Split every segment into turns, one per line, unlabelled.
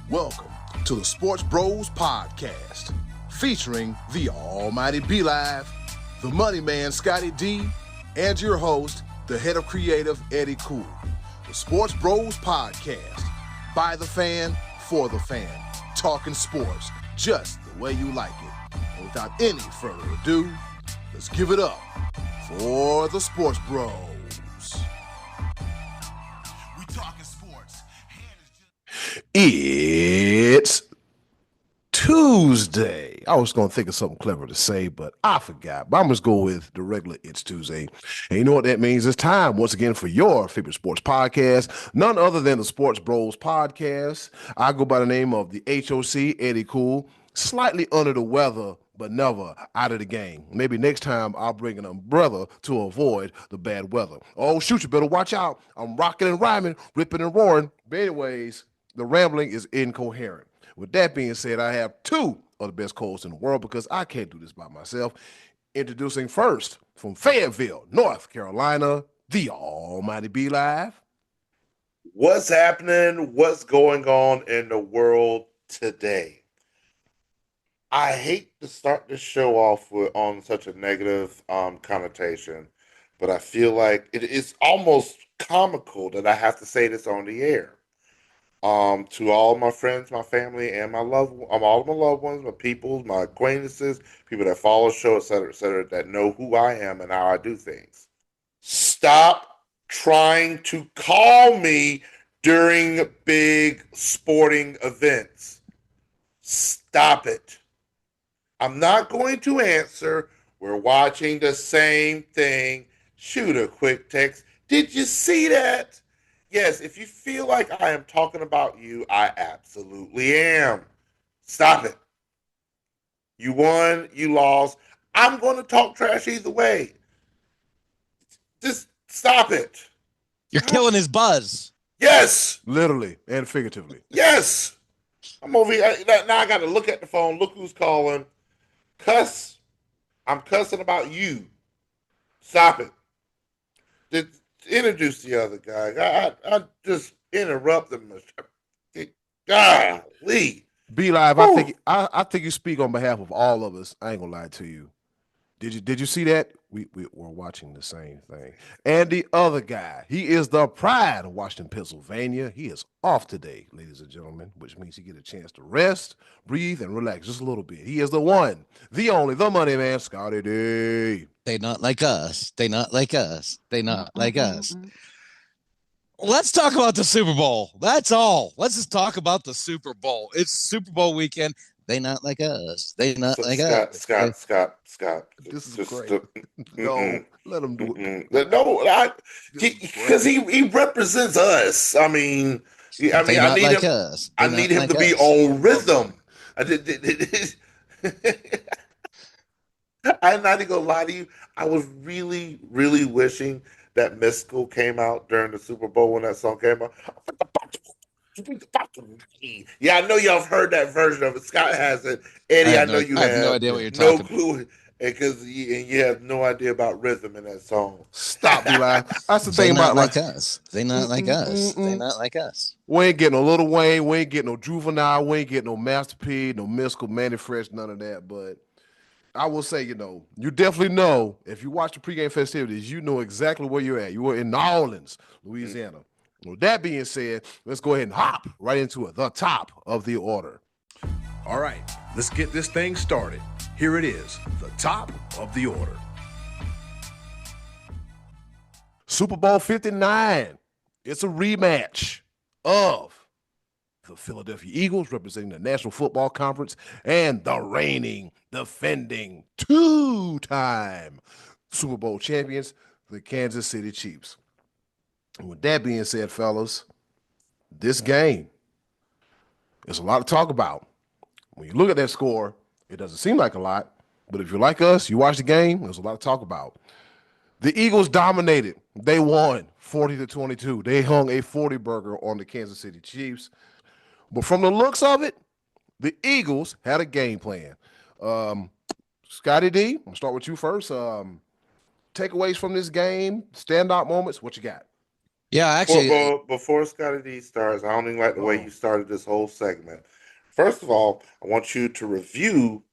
Welcome to the SportsBros Podcast, featuring the almighty B-Live, the money man Scotty D, and your host, the head of creative Eddie Cool. The SportsBros Podcast, by the fan, for the fan, talking sports just the way you like it. And without any further ado, let's give it up for the Sports Bros. We talking sports. It's Tuesday. I was going to think of something clever to say, but I forgot. But I'm just go with the regular It's Tuesday. And you know what that means? It's time once again for your favorite sports podcast, none other than the Sports Bros Podcast. I go by the name of the HOC, Eddie Cool, slightly under the weather, but never out of the game. Maybe next time I'll bring an umbrella to avoid the bad weather. Oh, shoot, you better watch out. I'm rocking and rhyming, ripping and roaring. But anyways, the rambling is incoherent. With that being said, I have two of the best co-hosts in the world because I can't do this by myself. Introducing first from Fayetteville, North Carolina, the almighty B-Live.
What's happening? What's going on in the world today? I hate to start this show off on such a negative connotation, but I feel like it is almost comical that I have to say this on the air. To all my friends, my family, and all of my loved ones, my people, my acquaintances, people that follow the show, et cetera, that know who I am and how I do things. Stop trying to call me during big sporting events. Stop it. I'm not going to answer. We're watching the same thing. Shoot a quick text. Did you see that? Yes, if you feel like I am talking about you, I absolutely am. Stop it. You won, you lost. I'm going to talk trash either way. Just stop it.
You're killing his buzz.
Yes.
Literally and figuratively.
Yes. I'm over here. Now I got to look at the phone. Look who's calling. Cuss. I'm cussing about you. Stop it. Introduce the other guy. I just interrupt them. Golly.
B-Live, I think you speak on behalf of all of us. I ain't gonna lie to you. Did you see that? We're watching the same thing. And the other guy, he is the pride of Washington, Pennsylvania. He is off today, ladies and gentlemen, which means he get a chance to rest, breathe, and relax just a little bit. He is the one, the only, the money man, Scotty D.
They not like us. They not like us. They not like us. Let's talk about the Super Bowl. That's all. Let's just talk about the Super Bowl. It's Super Bowl weekend. They not like us. They not like us.
Scott.
This is great. No, let him do it.
No, because he represents us. I need him to be on rhythm. I'm not even gonna lie to you. I was really, really wishing that Mystical came out during the Super Bowl when that song came out. Yeah, I know y'all have heard that version of it. Scott has it. Eddie, I know you have.
I have no idea what you're talking about.
No clue. Because you have no idea about rhythm in that song.
Stop, B-Live. That's the thing about
like us. They not like us. They not like us.
We ain't getting no Lil Wayne. We ain't getting no Juvenile. We ain't getting no Master P, no Mystical, Manny Fresh, none of that. But I will say, you definitely know, if you watch the pregame festivities, you know exactly where you're at. You were in New Orleans, Louisiana. With that being said, let's go ahead and hop right into it. The top of the order. All right, let's get this thing started. Here it is, the top of the order. Super Bowl 59. It's a rematch of the Philadelphia Eagles, representing the National Football Conference, and the reigning, defending, two-time Super Bowl champions, the Kansas City Chiefs. And with that being said, fellas, this game is a lot to talk about. When you look at that score, it doesn't seem like a lot, but if you're like us, you watch the game, there's a lot to talk about. The Eagles dominated. They won 40-22. They hung a 40 burger on the Kansas City Chiefs. But from the looks of it, the Eagles had a game plan. Scotty D, I'm going to start with you first. Takeaways from this game, standout moments, what you got?
Yeah, actually,
Before Scotty D starts, I don't even like the way you started this whole segment. First of all, I want you to review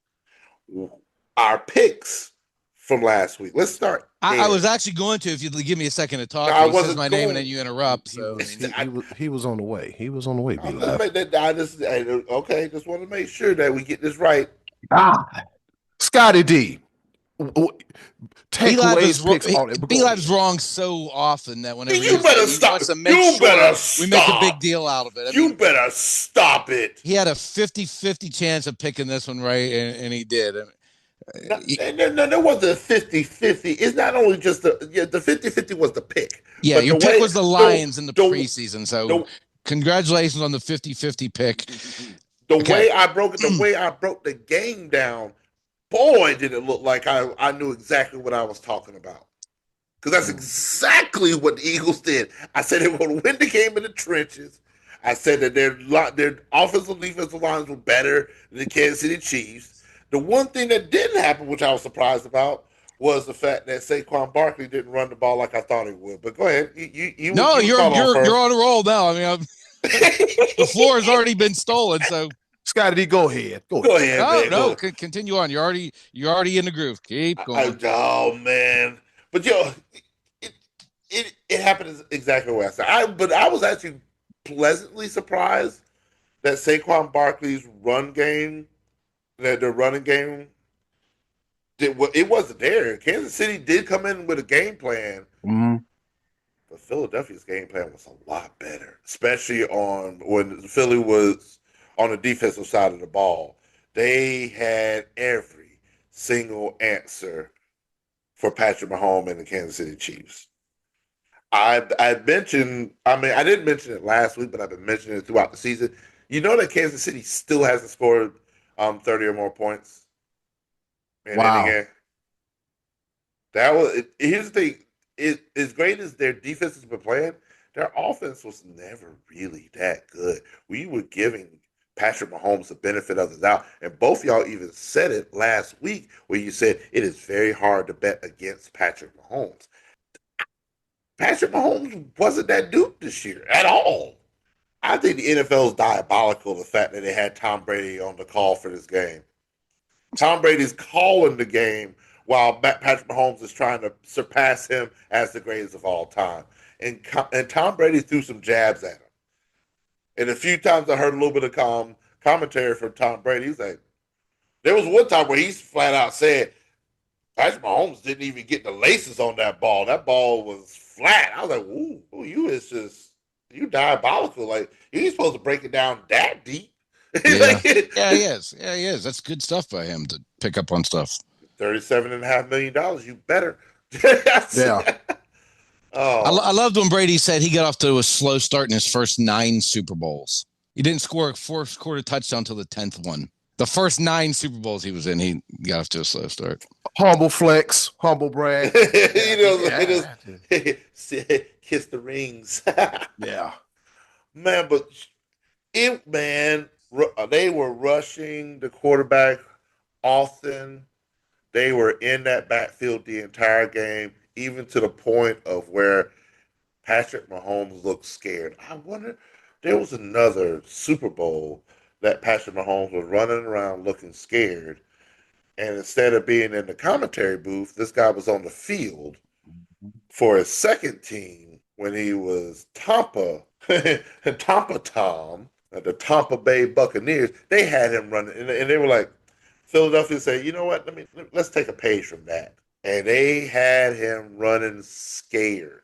our picks from last week. Let's start
I
there.
was actually going to, if you'd give me a second to
No,
talk,
I
but he says
wasn't
my name and
going.
then you interrupt.
He
So, I
was
mean,
he was on the way. He was on the way. Be
I'm just
live.
make that. Okay. Just want to make sure that we get this right.
Scotty D. Take
B-Lab
away
is
his picks on it.
B-Lab's wrong so often that whenever
You better
he
stop.
wants to make
You better
we make a big
stop.
deal out of it. I
You
mean,
better stop it.
he had a 50-50 chance of picking this one right, and he did.
No, there wasn't a 50-50. It's not only just the 50-50 was the pick.
Yeah,
but
your pick was the Lions in the preseason. So congratulations on the 50-50 pick.
The way I broke the game down, boy, did it look like I knew exactly what I was talking about. Because that's exactly what the Eagles did. I said they were going to win the game in the trenches. I said that their offensive and defensive lines were better than the Kansas City Chiefs. The one thing that didn't happen, which I was surprised about, was the fact that Saquon Barkley didn't run the ball like I thought he would. But go ahead. You're
on a roll now. I mean, the floor has already been stolen. So
Scotty D, go ahead.
Go ahead.
No, continue on. You're already in the groove. Keep going.
Oh man, but it happened exactly what I said. But I was actually pleasantly surprised that Saquon Barkley's run game, that the running game, it wasn't there. Kansas City did come in with a game plan, but Philadelphia's game plan was a lot better, especially on when Philly was on the defensive side of the ball. They had every single answer for Patrick Mahomes and the Kansas City Chiefs. I mentioned, I didn't mention it last week, but I've been mentioning it throughout the season. You know that Kansas City still hasn't scored 30 or more points in any game. Here's the thing. As great as their defense has been playing, their offense was never really that good. We were giving Patrick Mahomes the benefit of the doubt. And both y'all even said it last week where you said it is very hard to bet against Patrick Mahomes. Patrick Mahomes wasn't that dude this year at all. I think the NFL is diabolical, the fact that they had Tom Brady on the call for this game. Tom Brady's calling the game while Patrick Mahomes is trying to surpass him as the greatest of all time. And Tom Brady threw some jabs at him. And a few times I heard a little bit of commentary from Tom Brady. He's like, there was one time where he flat out said, Patrick Mahomes didn't even get the laces on that ball. That ball was flat. I was like, ooh, you diabolical. Like, you ain't supposed to break it down that deep.
Yeah. Yeah, he is. Yeah, he is. That's good stuff by him to pick up on stuff.
$37.5 million. You better.
Yeah.
Oh. I loved when Brady said he got off to a slow start in his first 9 Super Bowls. He didn't score a fourth quarter touchdown until the 10th one. The first 9 Super Bowls he was in, he got off to a slow start.
Humble flex, humble brag.
Kiss the rings.
Yeah.
Man, but they were rushing the quarterback often. They were in that backfield the entire game, even to the point of where Patrick Mahomes looked scared. I wonder, there was another Super Bowl that Patrick Mahomes was running around looking scared. And instead of being in the commentary booth, this guy was on the field for his second team when he was Tampa Tom, the Tampa Bay Buccaneers. They had him running, and they were like, Philadelphia said, you know what, let's take a page from that. And they had him running scared.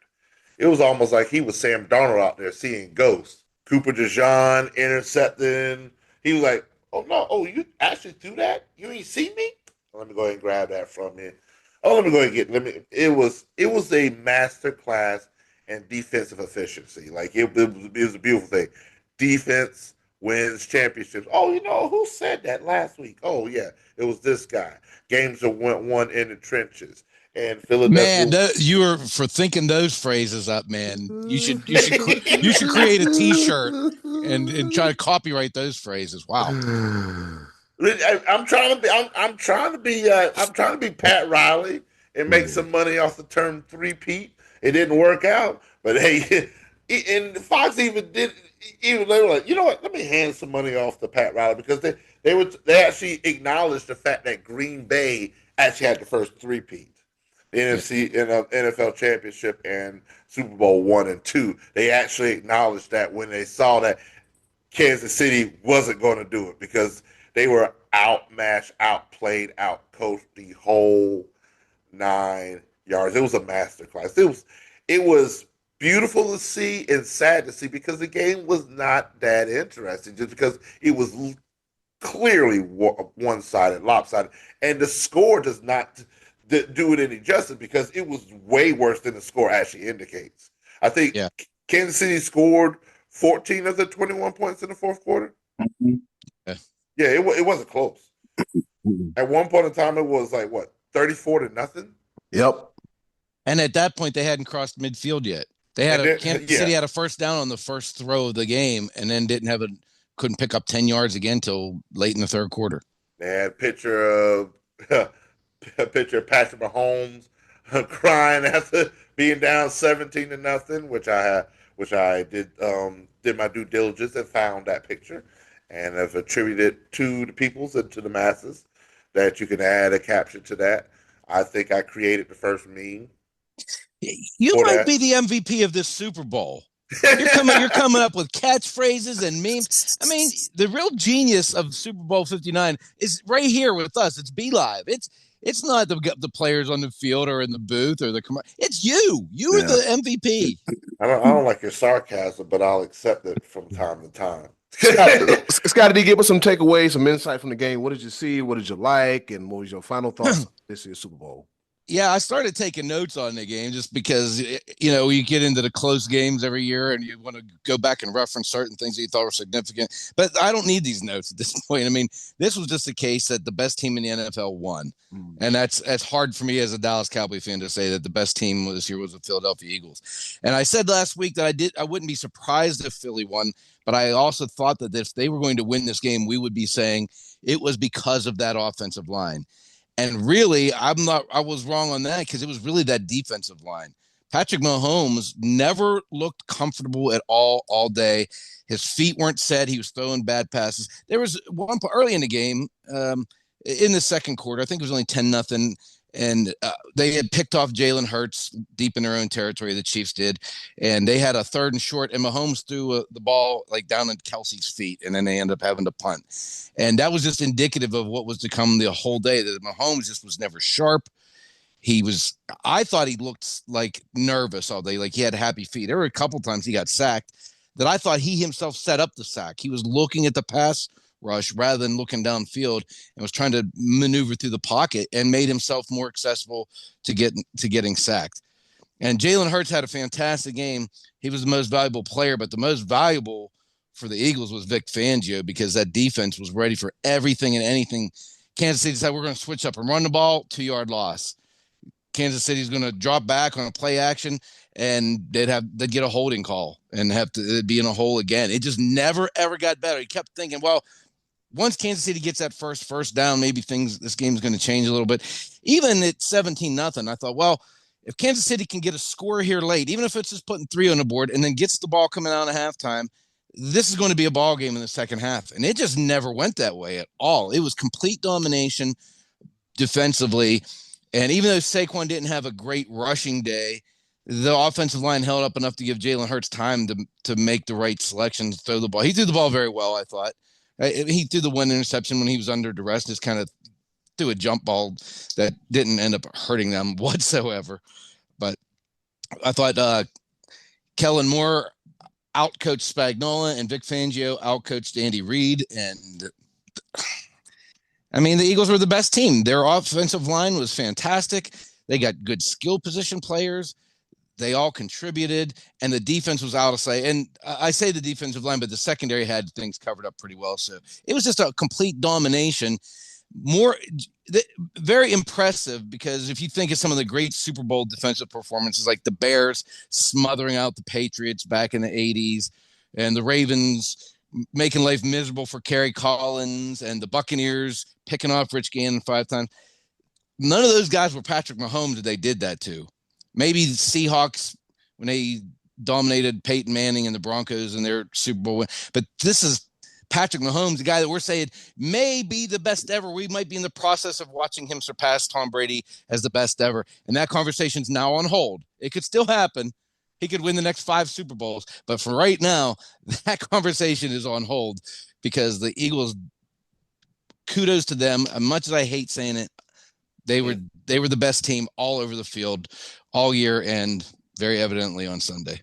It was almost like he was Sam Darnold out there seeing ghosts. Cooper DeJean intercepting. He was like, oh no, you actually threw that? You ain't see me? Let me go ahead and grab that from you. Let me go ahead and it was a master class in defensive efficiency. Like it was a beautiful thing. Defense wins championships. Oh, who said that last week? Oh yeah, it was this guy. Games that won in the trenches. And Philadelphia.
Man, you were for thinking those phrases up, man. You should create a T-shirt and try to copyright those phrases. Wow.
I'm trying to be Pat Riley and make some money off the term three-peat. It didn't work out, but hey, And Fox even did. Even they were like, you know what? Let me hand some money off to Pat Riley because they actually acknowledged the fact that Green Bay actually had the first three-peat, the NFC in NFL Championship and Super Bowl 1 and 2. They actually acknowledged that when they saw that Kansas City wasn't going to do it because they were outmatched, outplayed, outcoached the whole 9 yards. It was a masterclass. It was beautiful to see and sad to see because the game was not that interesting just because it was clearly one-sided, lopsided, and the score does not do it any justice because it was way worse than the score actually indicates. I think Kansas City scored 14 of the 21 points in the fourth quarter.
Yeah,
it wasn't close. At one point in time, it was like, what, 34-0?
Yep.
And at that point, they hadn't crossed midfield yet. Kansas City had a first down on the first throw of the game, and then couldn't pick up 10 yards again till late in the third quarter.
They had a picture of Patrick Mahomes crying after being down 17-0, which I did my due diligence and found that picture, and have attributed to the peoples and to the masses that you can add a caption to that. I think I created the first meme.
You might be the MVP of this Super Bowl. You're coming up with catchphrases and memes. I mean, the real genius of Super Bowl 59 is right here with us. It's Be Live. It's not the players on the field or in the booth or the commercial. It's you. You are the MVP.
I don't like your sarcasm, but I'll accept it from time to time.
Scotty, did you give us some takeaways, some insight from the game? What did you see? What did you like? And what was your final thoughts on this year's Super Bowl?
Yeah, I started taking notes on the game just because, you get into the close games every year and you want to go back and reference certain things that you thought were significant. But I don't need these notes at this point. I mean, this was just a case that the best team in the NFL won. And that's hard for me as a Dallas Cowboy fan to say that the best team this year was the Philadelphia Eagles. And I said last week that I wouldn't be surprised if Philly won, but I also thought that if they were going to win this game, we would be saying it was because of that offensive line. And really, I was wrong on that because it was really that defensive line. Patrick Mahomes never looked comfortable at all day. His feet weren't set. He was throwing bad passes. There was one point early in the game, in the second quarter, I think it was only 10-0. And they had picked off Jalen Hurts deep in their own territory, the Chiefs did. And they had a 3rd and short, and Mahomes threw the ball like down at Kelsey's feet, and then they ended up having to punt. And that was just indicative of what was to come the whole day, that Mahomes just was never sharp. I thought he looked like nervous all day, like he had happy feet. There were a couple times he got sacked that I thought he himself set up the sack. He was looking at the pass rush rather than looking downfield and was trying to maneuver through the pocket and made himself more accessible to getting sacked. And Jalen Hurts had a fantastic game. He was the most valuable player, but the most valuable for the Eagles was Vic Fangio because that defense was ready for everything and anything. Kansas City said, we're going to switch up and run the ball, 2-yard loss. Kansas City's going to drop back on a play action, and they'd get a holding call and have to be in a hole again. It just never, ever got better. He kept thinking, well, once Kansas City gets that first down, maybe this game's going to change a little bit. Even at 17-0, I thought, well, if Kansas City can get a score here late, even if it's just putting 3 on the board and then gets the ball coming out at halftime, this is going to be a ball game in the second half. And it just never went that way at all. It was complete domination defensively. And even though Saquon didn't have a great rushing day, the offensive line held up enough to give Jalen Hurts time to make the right selections, throw the ball. He threw the ball very well, I thought. He threw the one interception when he was under duress, just kind of threw a jump ball that didn't end up hurting them whatsoever. But I thought Kellen Moore outcoached Spagnuolo and Vic Fangio outcoached Andy Reid. And I mean, the Eagles were the best team. Their offensive line was fantastic. They got good skill position players. They all contributed, and the defense was out of sight. And I say the defensive line, but the secondary had things covered up pretty well. So it was just a complete domination. Very impressive, because if you think of some of the great Super Bowl defensive performances, like the Bears smothering out the Patriots back in the 80s, and the Ravens making life miserable for Kerry Collins, and the Buccaneers picking off Rich Gannon 5 times. None of those guys were Patrick Mahomes that they did that to. Maybe the Seahawks, when they dominated Peyton Manning and the Broncos in their Super Bowl win. But this is Patrick Mahomes, the guy that we're saying may be the best ever. We might be in the process of watching him surpass Tom Brady as the best ever. And that conversation's now on hold. It could still happen. He could win the next 5 Super Bowls. But for right now, that conversation is on hold because the Eagles, kudos to them. As much as I hate saying it, they were the best team all over the field all year and very evidently on Sunday.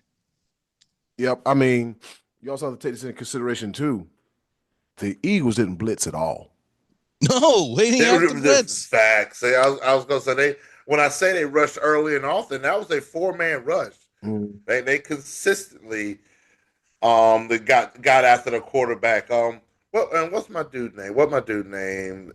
Yep. I mean, you also have to take this into consideration too. The Eagles didn't blitz at all.
No, they didn't have to blitz.
Facts. I was going to say, when I say they rushed early and often, that was a 4-man rush. They consistently they got after the quarterback. What's my dude name?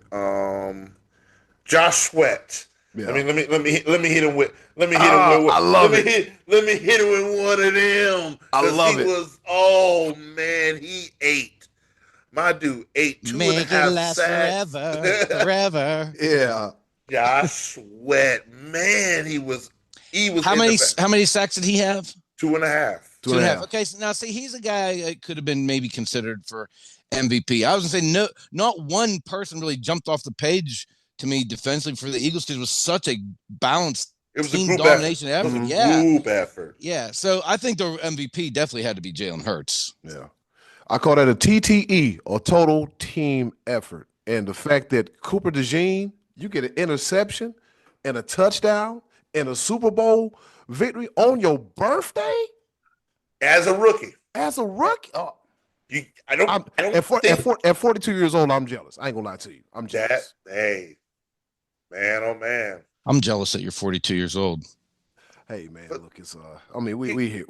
Josh Sweat. Yeah. Let me hit him with
I love it.
Let me hit him with one of them.
I love it.
He ate. My dude ate 2.5 sacks.
Forever.
Yeah.
Josh Sweat, man, he was.
How many sacks did he have?
2.5.
2.5. Okay, so now see, he's a guy that could have been maybe considered for MVP. I was gonna say no, not one person really jumped off the page to me defensively for the Eagles because it was such a balanced team domination effort.
It was a group effort.
Yeah, so I think the MVP definitely had to be Jalen Hurts.
Yeah, I call that a TTE or total team effort, and the fact that Cooper DeJean, you get an interception and a touchdown and a Super Bowl victory on your birthday
as a rookie.
Oh.
At
42 years old, I'm jealous. I ain't gonna lie to you. I'm jealous.
Hey, man, oh man.
I'm jealous that you're 42 years old.
Hey man, look, it's I mean, we here.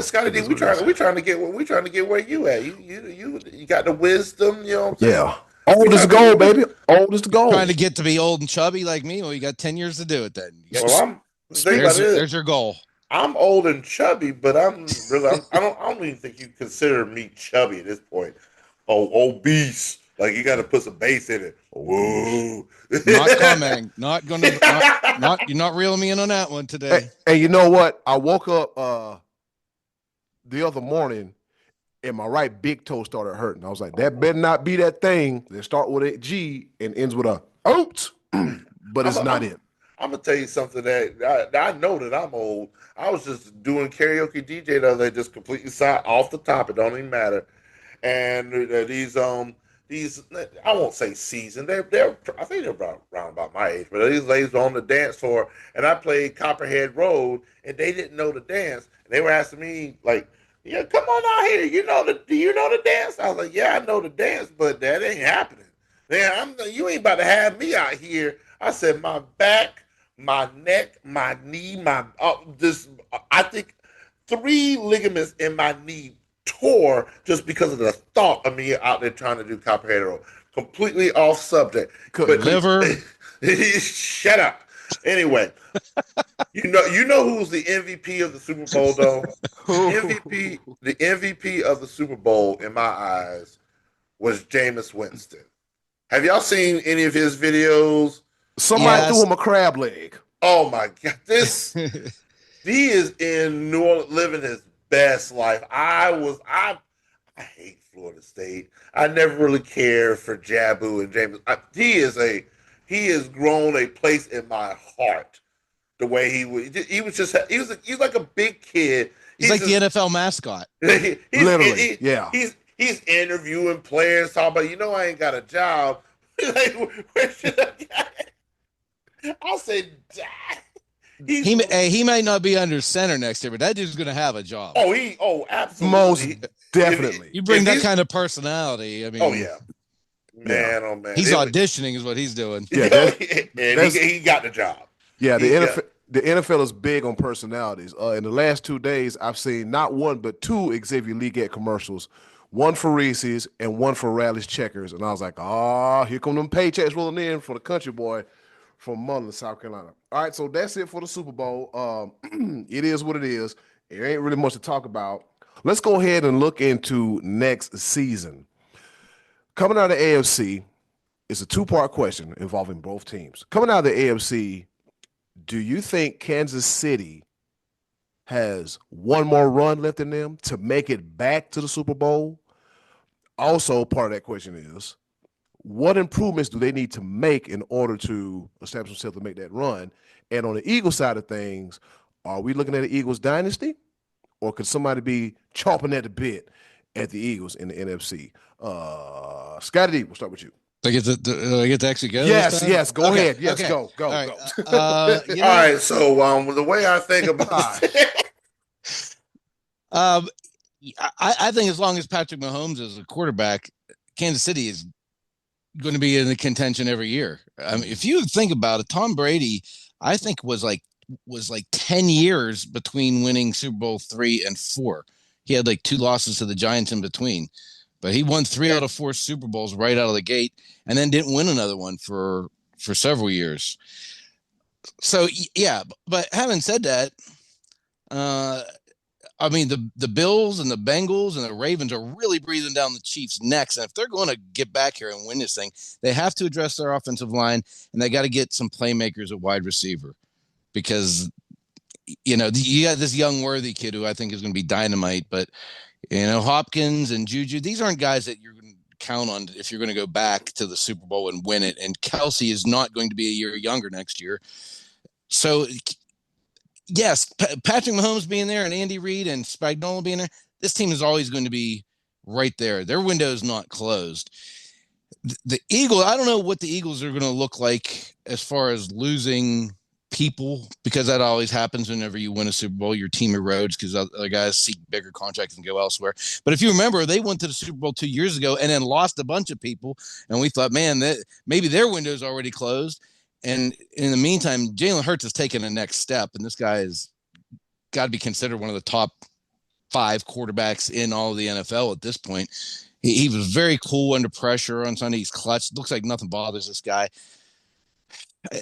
Scotty D, we trying to get where you at. You got the wisdom, you know what I'm saying?
Yeah. Old as gold, baby. Old as gold.
Trying to get to be old and chubby like me? Well, you got 10 years to do it then.
There's
your goal.
I'm old and chubby, but I don't even think you consider me chubby at this point. Oh, obese. Like you got to put some bass in it. Whoa.
Not commenting. You're not reeling me in on that one today.
Hey, you know what? I woke up the other morning and my right big toe started hurting. I was like, that better not be that thing that start with a G and ends with a oat, but it's not it.
I'm gonna tell you something that I know that I'm old. I was just doing karaoke DJ the other day, just completely off the top. It don't even matter. And these I won't say seasoned. They're I think they're around about my age, but these ladies were on the dance floor, and I played Copperhead Road, and they didn't know the dance, and they were asking me like, "Yeah, come on out here. Do you know the dance?" I was like, "Yeah, I know the dance, but that ain't happening. Man, you ain't about to have me out here." I said, "My back, my neck, my knee, I think 3 ligaments in my knee tore just because of the thought of me out there trying to do Copperhead Road. Completely off subject.
But liver.
Shut up. Anyway, you know who's the MVP of the Super Bowl though? The MVP of the Super Bowl in my eyes was Jameis Winston. Have y'all seen any of his videos?
Somebody threw him a crab leg.
Oh my God. He is in New Orleans living his best life. I hate Florida State. I never really cared for Jabu and James. He has grown a place in my heart. The way he was like a big kid.
He's like the NFL mascot.
Literally, yeah.
He's interviewing players, talking about, I ain't got a job. Like, where should I get? I'll say,
he might not be under center next year, but that dude's going to have a job.
Absolutely.
Most definitely.
You bring that kind of personality. I mean,
oh yeah, man, oh man.
He's auditioning is what he's doing.
Yeah, he got the job.
Yeah, the NFL is big on personalities. In the last 2 days, I've seen not one but 2 Xavier Leggett commercials. One for Reese's and one for Rally's Checkers. And I was like, here come them paychecks rolling in for the country boy from Mullen, South Carolina. All right, so that's it for the Super Bowl. It is what it is. There ain't really much to talk about. Let's go ahead and look into next season. Coming out of the AFC, it's a 2-part question involving both teams. Coming out of the AFC, do you think Kansas City has one more run left in them to make it back to the Super Bowl. Also, part of that question is, what improvements do they need to make in order to establish themselves to make that run? And on the Eagles side of things, are we looking at the Eagles dynasty, or could somebody be chomping at the bit at the Eagles in the NFC? Scotty D, we'll start with you.
I get to actually go.
Yes. Go
Okay,
ahead. Yes,
okay.
go.
All right.
Go.
All right. So the way I think about
I think as long as Patrick Mahomes is a quarterback, Kansas City is going to be in the contention every year. I mean, if you think about it, Tom Brady, I think was like 10 years between winning Super Bowl 3 and 4. He had like 2 losses to the Giants in between, but he won 3 out of 4 Super Bowls right out of the gate, and then didn't win another one for several years. So yeah, but having said that, I mean, the Bills and the Bengals and the Ravens are really breathing down the Chiefs' necks. And if they're going to get back here and win this thing, they have to address their offensive line, and they got to get some playmakers at wide receiver, because, you got this young Worthy kid who I think is going to be dynamite. But, Hopkins and Juju, these aren't guys that you're going to count on if you're going to go back to the Super Bowl and win it. And Kelsey is not going to be a year younger next year. So, yes, Patrick Mahomes being there and Andy Reid and Spagnuolo being there, this team is always going to be right there. Their window is not closed. The Eagles, I don't know what the Eagles are going to look like as far as losing people, because that always happens whenever you win a Super Bowl. Your team erodes because other guys seek bigger contracts and go elsewhere. But if you remember, they went to the Super Bowl 2 years ago and then lost a bunch of people, and we thought, man, that maybe their window is already closed. And in the meantime, Jalen Hurts has taken a next step, and this guy has got to be considered one of the top 5 quarterbacks in all of the NFL at this point. He was very cool under pressure on Sunday. He's clutch. Looks like nothing bothers this guy.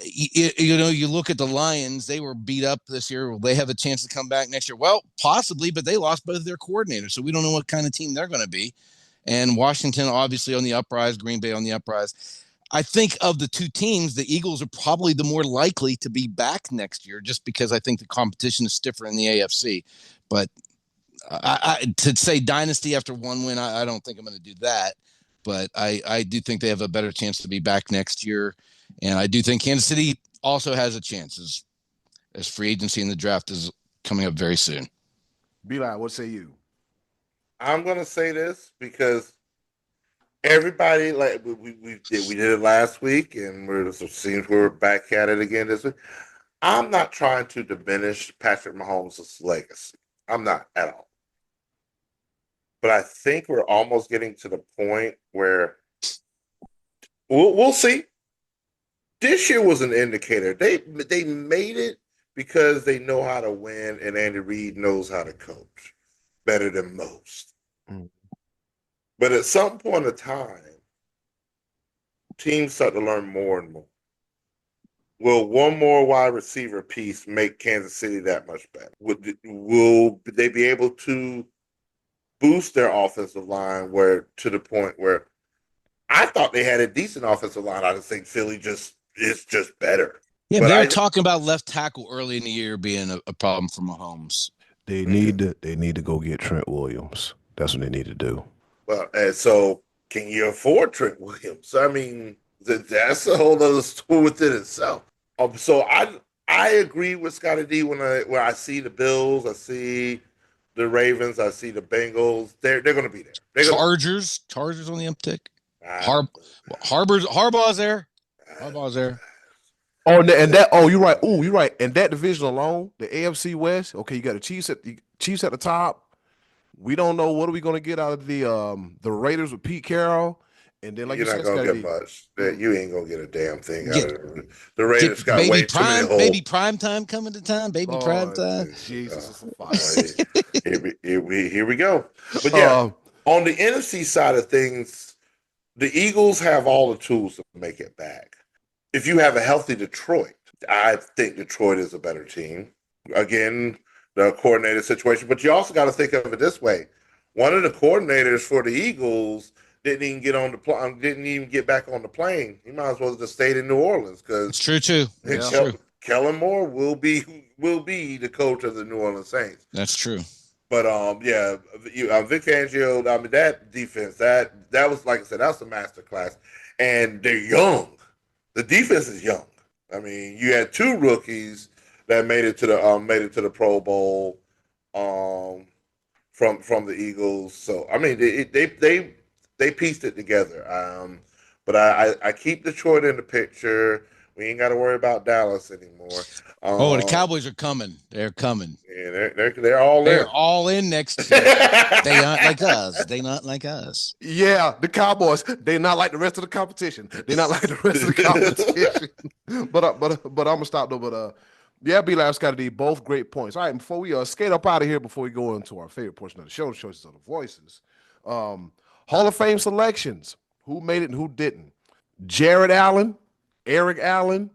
You look at the Lions, they were beat up this year. Will they have a chance to come back next year? Well, possibly, but they lost both of their coordinators, so we don't know what kind of team they're going to be. And Washington, obviously, on the uprise, Green Bay on the uprise. I think of the 2 teams, the Eagles are probably the more likely to be back next year, just because I think the competition is stiffer in the AFC. But to say dynasty after 1 win, I don't think I'm going to do that. But I do think they have a better chance to be back next year. And I do think Kansas City also has a chance as free agency in the draft is coming up very soon.
Eli, what say you?
I'm going to say this because everybody, like we did it last week, and we're back at it again this week. I'm not trying to diminish Patrick Mahomes' legacy. I'm not at all. But I think we're almost getting to the point where we'll see. This year was an indicator. They made it because they know how to win, and Andy Reid knows how to coach better than most. Mm. But at some point in time, teams start to learn more and more. Will one more wide receiver piece make Kansas City that much better? Will they be able to boost their offensive line to the point where I thought they had a decent offensive line? I just think Philly is just better.
Yeah, but they were talking about left tackle early in the year being a problem for Mahomes.
They need to go get Trent Williams. That's what they need to do.
Well, and so can you afford Trent Williams? I mean, that's a whole other story within itself. So I agree with Scotty D when I see the Bills, I see the Ravens, I see the Bengals. They're going to be there.
Chargers on the uptick. Harbaugh's there.
Oh, and that. Oh, you're right. Oh, you're right. And that division alone, the AFC West. Okay, you got the Chiefs at the top. We don't know what are we going to get out of the Raiders with Pete Carroll, and then like
you're not going to get much. You ain't going to get a damn thing out of it. The Raiders got way too many holes.
Baby prime time coming to time. Baby prime time.
Jesus,
here we go. But yeah, on the NFC side of things, the Eagles have all the tools to make it back. If you have a healthy Detroit, I think Detroit is a better team. Again, the coordinator situation, but you also got to think of it this way: one of the coordinators for the Eagles didn't even get back on the plane. He might as well have just stayed in New Orleans because
it's true too.
Kellen Moore will be the coach of the New Orleans Saints.
That's true.
But Vic Fangio. I mean, that defense that was, like I said, that was a masterclass, and they're young. The defense is young. I mean, you had two rookies that made it to the Pro Bowl, from the Eagles. So I mean, they pieced it together. But I keep Detroit in the picture. We ain't got to worry about Dallas anymore.
The Cowboys are coming. They're coming.
Yeah, they're all in.
They're all in next year. They aren't like us. They not like us.
Yeah, the Cowboys. They're not like the rest of the competition. They're not like the rest of the competition. But I'm gonna stop though. But yeah, B-Lab, Scotty D, both great points. All right, before we skate up out of here, before we go into our favorite portion of the show, choices of the voices, Hall of Fame selections. Who made it and who didn't? Jared Allen, Eric Allen,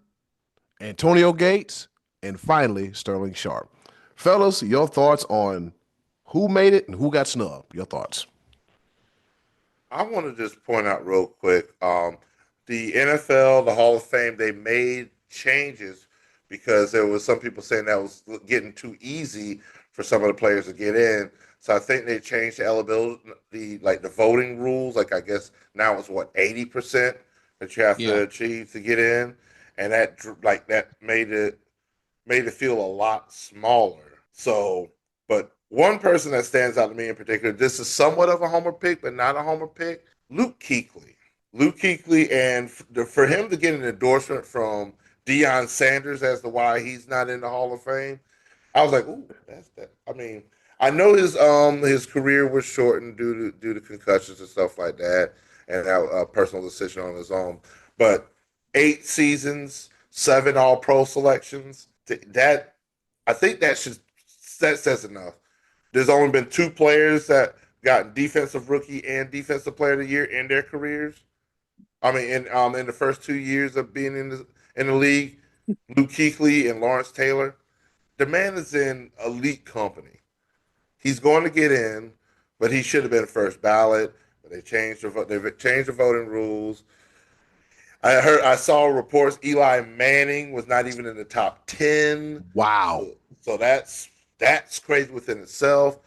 Antonio Gates, and finally Sterling Sharp. Fellas, your thoughts on who made it and who got snubbed? Your thoughts?
I want to just point out real quick, the NFL, the Hall of Fame, they made changes because there was some people saying that was getting too easy for some of the players to get in. So I think they changed the eligibility, like the voting rules. Like I guess now it's 80% that you have to achieve to get in, and that made it feel a lot smaller. So, but one person that stands out to me in particular, this is somewhat of a homer pick, but not a homer pick, Luke Kuechly. And for him to get an endorsement from Deion Sanders as to why he's not in the Hall of Fame, I was like, ooh, that's that. I mean, I know his career was shortened due to concussions and stuff like that, and a personal decision on his own. But 8 seasons, 7 All-Pro selections, that I think that says enough. There's only been 2 players that got Defensive Rookie and Defensive Player of the Year in their careers. I mean, in the first 2 years of being in the league, Luke Kuechly and Lawrence Taylor. The man is in elite company. He's going to get in, but he should have been first ballot. But they've changed the voting rules. I saw reports Eli Manning was not even in the top 10.
Wow.
So that's crazy within itself.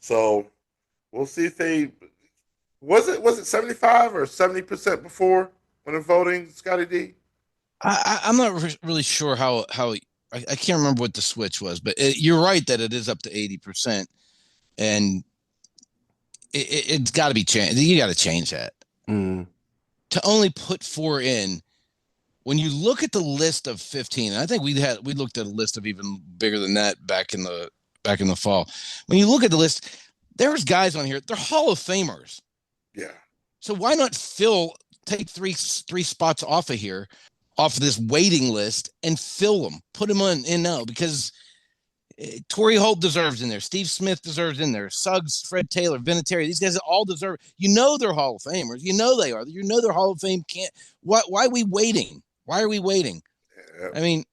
So we'll see if they was it 75 or 70% before when the voting, Scotty D?
I'm not really sure how I can't remember what the switch was, but you're right that it is up to 80%, and it's got to be changed. You got to change that. To only put 4 in, when you look at the list of 15, and I think we looked at a list of even bigger than that back in the fall. When you look at the list, there's guys on here, they're Hall of Famers.
Yeah. So
why not take three spots off of here, off of this waiting list, and fill them, put them in now, because Torrey Holt deserves in there. Steve Smith deserves in there. Suggs, Fred Taylor, Vinatieri, these guys all deserve. They're Hall of Famers. They are. They're Hall of Fame. Why are we waiting? Why are we waiting?
Yeah.
I mean,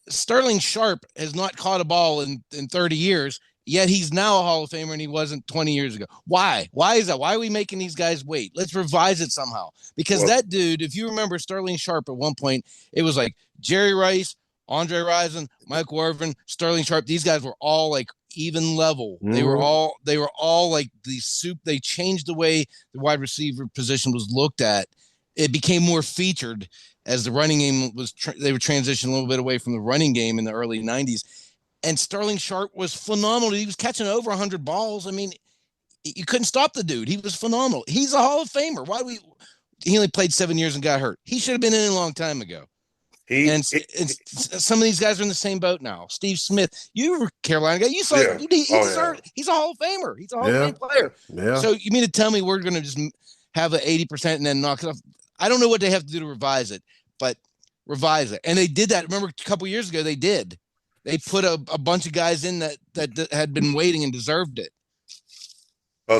Sterling Sharp has not caught a ball in 30 years, yet he's now a Hall of Famer and he wasn't 20 years ago. Why? Why is that? Why are we making these guys wait? Let's revise it somehow. Because that dude, if you remember Sterling Sharp at one point, it was like Jerry Rice, Andre Rison, Michael Irvin, Sterling Sharp. These guys were all like even level. They were all like the soup. They changed the way the wide receiver position was looked at. It became more featured as the running game was. They were transitioning a little bit away from the running game in the early 90s. And Sterling Sharp was phenomenal. He was catching over 100 balls. I mean, you couldn't stop the dude. He was phenomenal. He's a Hall of Famer. He only played 7 years and got hurt. He should have been in a long time ago. Some of these guys are in the same boat now. Steve Smith, you were a Carolina guy. You saw he's a Hall of Famer. He's a Hall of Fame player.
Yeah.
So you mean to tell me we're going to just have an 80% and then knock it off? I don't know what they have to do to revise it, but revise it. And they did that. Remember a couple years ago, they did. They put a bunch of guys in that had been waiting and deserved it.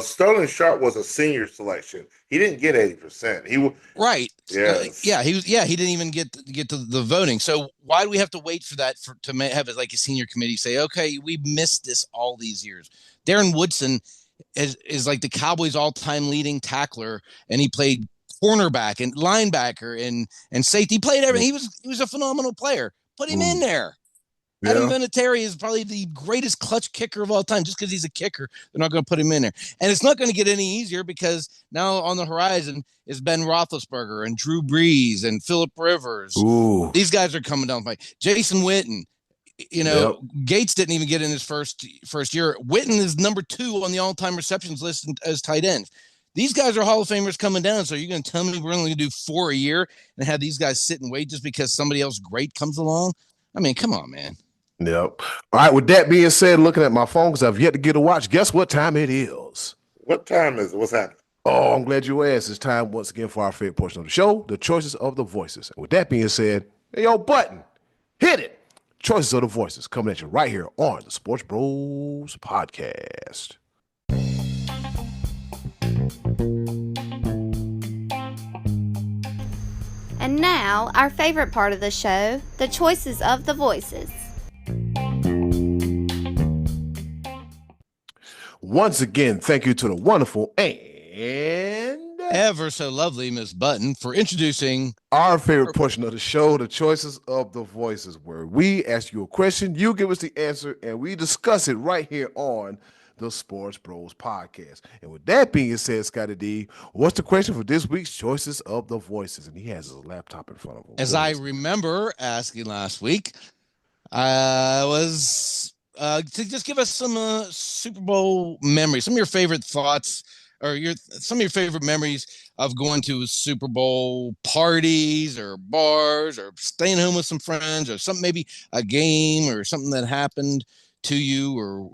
Sterling Sharp was a senior selection. He didn't get 80%. He was
right.
Yes.
He didn't even get to the voting. So why do we have to wait for that to have it like a senior committee say, okay, we missed this all these years? Darren Woodson is like the Cowboys' all-time leading tackler, and he played cornerback and linebacker and safety. He played everything. He was a phenomenal player. Put him in there.
Yeah.
Adam Vinatieri is probably the greatest clutch kicker of all time. Just because he's a kicker, they're not going to put him in there. And it's not going to get any easier because now on the horizon is Ben Roethlisberger and Drew Brees and Phillip Rivers.
Ooh.
These guys are coming down the pipe. Jason Witten. Gates didn't even get in his first year. Witten is number 2 on the all-time receptions list as tight end. These guys are Hall of Famers coming down. So you're going to tell me we're only going to do 4 a year and have these guys sit and wait just because somebody else great comes along? I mean, come on, man.
Yep. All right. With that being said, looking at my phone because I've yet to get a watch. Guess what time it is?
What time is it? What's happening?
Oh, I'm glad you asked. It's time once again for our favorite portion of the show, the choices of the voices. And with that being said, hey, yo, button, hit it. Choices of the voices coming at you right here on the Sports Bros Podcast.
And now, our favorite part of the show, the choices of the voices.
Once again, thank you to the wonderful and
ever so lovely Miss Button for introducing
our favorite portion of the show, the choices of the voices, where we ask you a question, you give us the answer, and we discuss it right here on the Sports Bros Podcast. And with that being said, Scotty D, what's the question for this week's choices of the voices? And he has his laptop in front of him.
As I remember asking last week, I was to just give us some Super Bowl memories, some of your favorite thoughts, or some of your favorite memories of going to Super Bowl parties or bars or staying home with some friends or something, maybe a game or something that happened to you or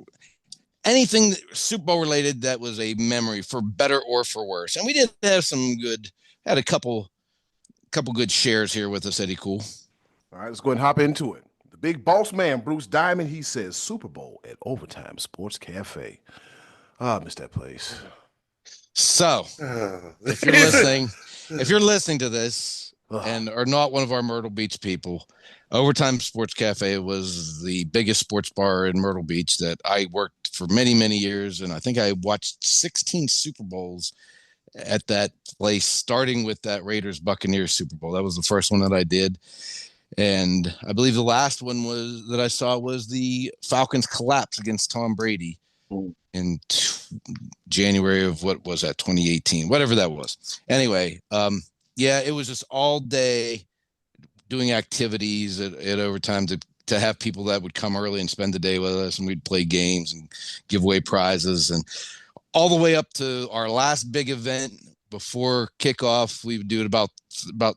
anything Super Bowl related that was a memory for better or for worse. And we did have had a couple good shares here with us, Eddie Cool.
All right, let's go ahead and hop into it. The big boss man, Bruce Diamond, he says Super Bowl at Overtime Sports Cafe. I miss that place.
So if you're listening to this and are not one of our Myrtle Beach people, Overtime Sports Cafe was the biggest sports bar in Myrtle Beach that I worked for many, many years. And I think I watched 16 Super Bowls at that place, starting with that Raiders Buccaneers Super Bowl. That was the first one that I did. And I believe the last one that I saw was the Falcons collapse against Tom Brady in January of 2018, whatever that was. Anyway, it was just all day doing activities at Overtime to have people that would come early and spend the day with us, and we'd play games and give away prizes, and all the way up to our last big event before kickoff. We would do it about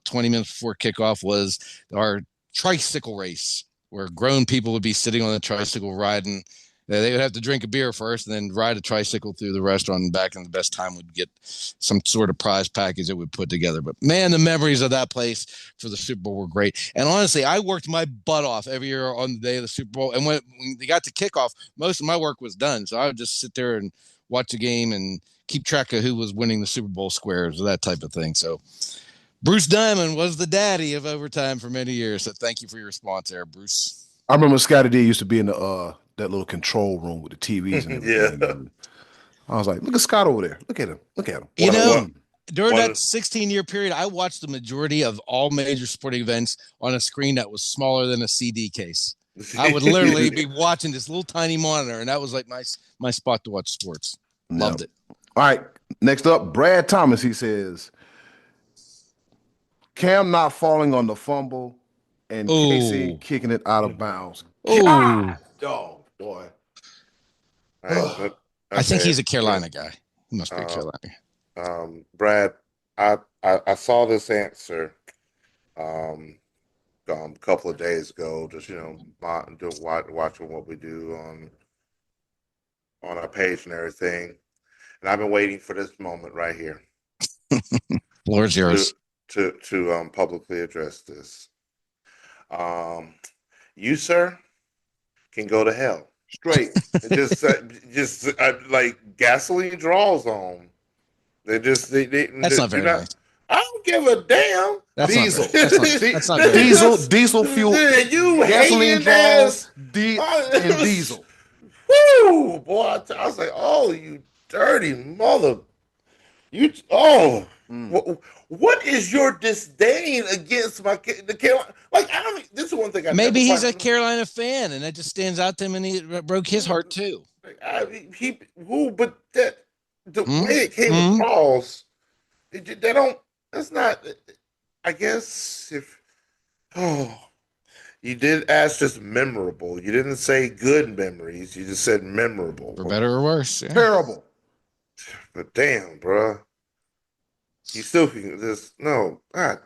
20 minutes before kickoff was our tricycle race, where grown people would be sitting on the tricycle riding. They would have to drink a beer first and then ride a tricycle through the restaurant and back, and the best time would get some sort of prize package that we'd put together. But man, the memories of that place for the Super Bowl were great. And honestly, I worked my butt off every year on the day of the Super Bowl. And when they got to kickoff, most of my work was done. So I would just sit there and watch the game and keep track of who was winning the Super Bowl squares, that type of thing. So Bruce Diamond was the daddy of Overtime for many years. So thank you for your response there, Bruce.
I remember Scotty D used to be in that little control room with the TVs and everything.
Yeah.
And I was like, look at Scott over there. Look at him.
During that 16-year period, I watched the majority of all major sporting events on a screen that was smaller than a CD case. I would literally be watching this little tiny monitor, and that was like my spot to watch sports. Loved it.
All right. Next up, Brad Thomas. He says, Cam not falling on the fumble and Casey kicking it out of bounds. God, dog, boy.
Right,
I think he's a Carolina guy. He must be a Carolina.
Brad, I saw this answer a couple of days ago, just watching what we do on our page and everything, and I've been waiting for this moment right here.
Floor's yours
to publicly address this. You, sir, can go to hell straight. just like gasoline draws on. That's
not very nice.
I don't give a damn.
Diesel.
That's not very
diesel fuel.
You
gasoline draws and diesel.
Woo, boy! I was like, oh, you dirty mother. What is your disdain against the Carolina? Like, I don't. This is one thing I
Maybe
never
he's a
quite.
Carolina fan, and that just stands out to him, and it broke his heart too.
But the way it came across, they don't. That's not. I guess if you did ask just memorable, you didn't say good memories. You just said memorable,
for better or worse. Yeah.
Terrible.
But damn, bro, you still can just no. All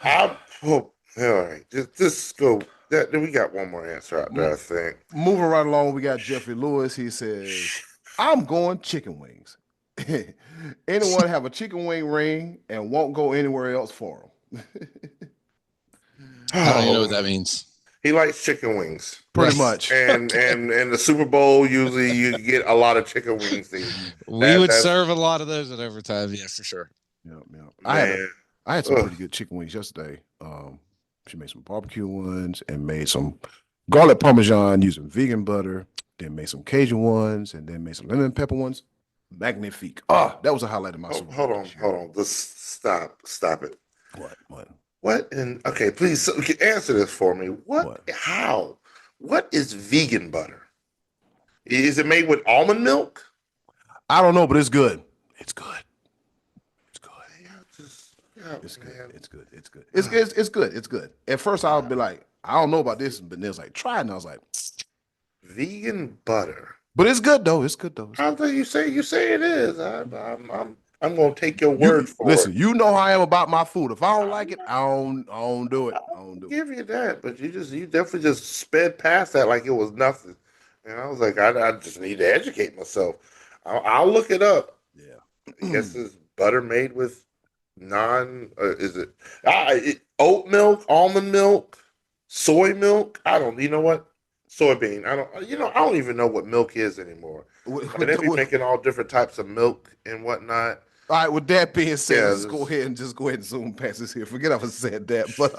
right, just go. We got one more answer out there, I think.
Moving right along, we got Jeffrey Lewis. He says, I'm going chicken wings. Anyone have a chicken wing ring and won't go anywhere else for them?
I don't even know what that means.
He likes chicken wings.
Pretty much.
And the Super Bowl, usually you get a lot of chicken wings.
We would serve a lot of those at overtime, yeah, for sure.
Yep. I had some pretty good chicken wings yesterday. She made some barbecue ones and made some garlic parmesan using vegan butter. Then made some Cajun ones and then made some lemon pepper ones. Magnifique. That was a highlight of my Super Bowl.
Hold on. Just stop it.
What?
And okay, please answer this for me. How? What is vegan butter? Is it made with almond milk?
I don't know, but it's good. It's good. It's good. At first, I would be like, I don't know about this, but then it's like, try it. And I was like,
vegan butter.
But it's good though.
How do you say it is? I'm gonna take your word for it.
Listen, you know how I am about my food. If I don't like it, I don't do it.
Give you that, but you definitely just sped past that like it was nothing. And I was like, I just need to educate myself. I'll look it up.
Yeah.
I guess it's butter made with is it oat milk, almond milk, soy milk? You know what? Soybean. I don't even know what milk is anymore. And they be making all different types of milk and whatnot.
All right, with that being said, let's go ahead and zoom past this here. Forget I said that, but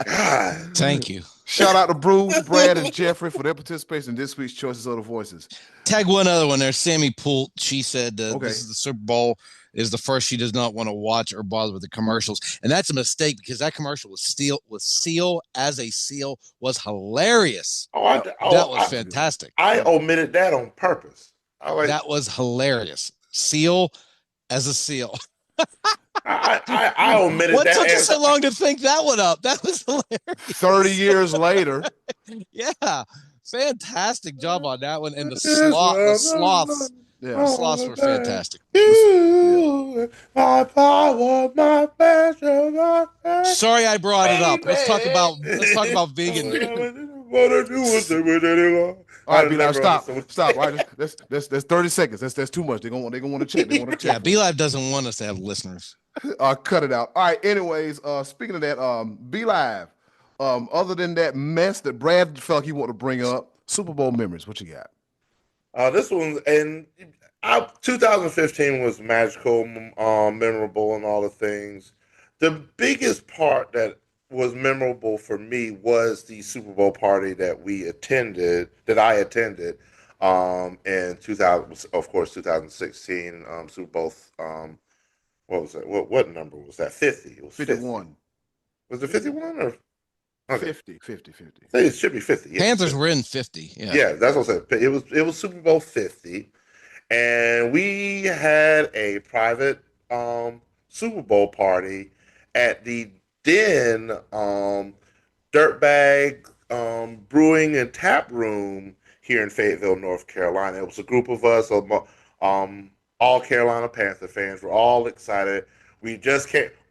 God.
Thank you.
Shout out to Bruce, Brad, and Jeffrey for their participation in this week's Choices of the Voices.
Tag one other one there. Sammy Poult. She said this is the Super Bowl is the first she does not want to watch or bother with the commercials, and that's a mistake because that commercial with Seal as a seal was hilarious. That was fantastic.
I omitted that on purpose.
That was hilarious. Seal as a seal.
I omitted
what
that.
What took you so long to think that one up? That was hilarious.
30 years later.
Yeah. Fantastic job on that one. And the sloths. Yeah, the sloths were fantastic.
My power, my passion, my passion.
Sorry I brought it up. Let's talk about vegan.
All right, B-Live, stop. All right, that's 30 seconds. That's too much. They're gonna want to check.
Yeah, B-Live doesn't want us to have listeners.
Cut it out. All right. Anyways, speaking of that, B-Live. Other than that mess that Brad felt he wanted to bring up, Super Bowl memories. What you got?
This one and 2015 was magical, memorable, and all the things. The biggest part that was memorable for me was the Super Bowl party that I attended, in 2000, of course, 2016 Super Bowl. What was that? What number was that? 50. It was
51.
50. Was it 51 or? Okay.
50.
It should be 50. Yeah,
Panthers were in 50.
Yeah, that's what I said. It was Super Bowl 50, and we had a private Super Bowl party at the Den Dirtbag Brewing and Tap Room here in Fayetteville, North Carolina. It was a group of us, all Carolina Panther fans. We're all excited.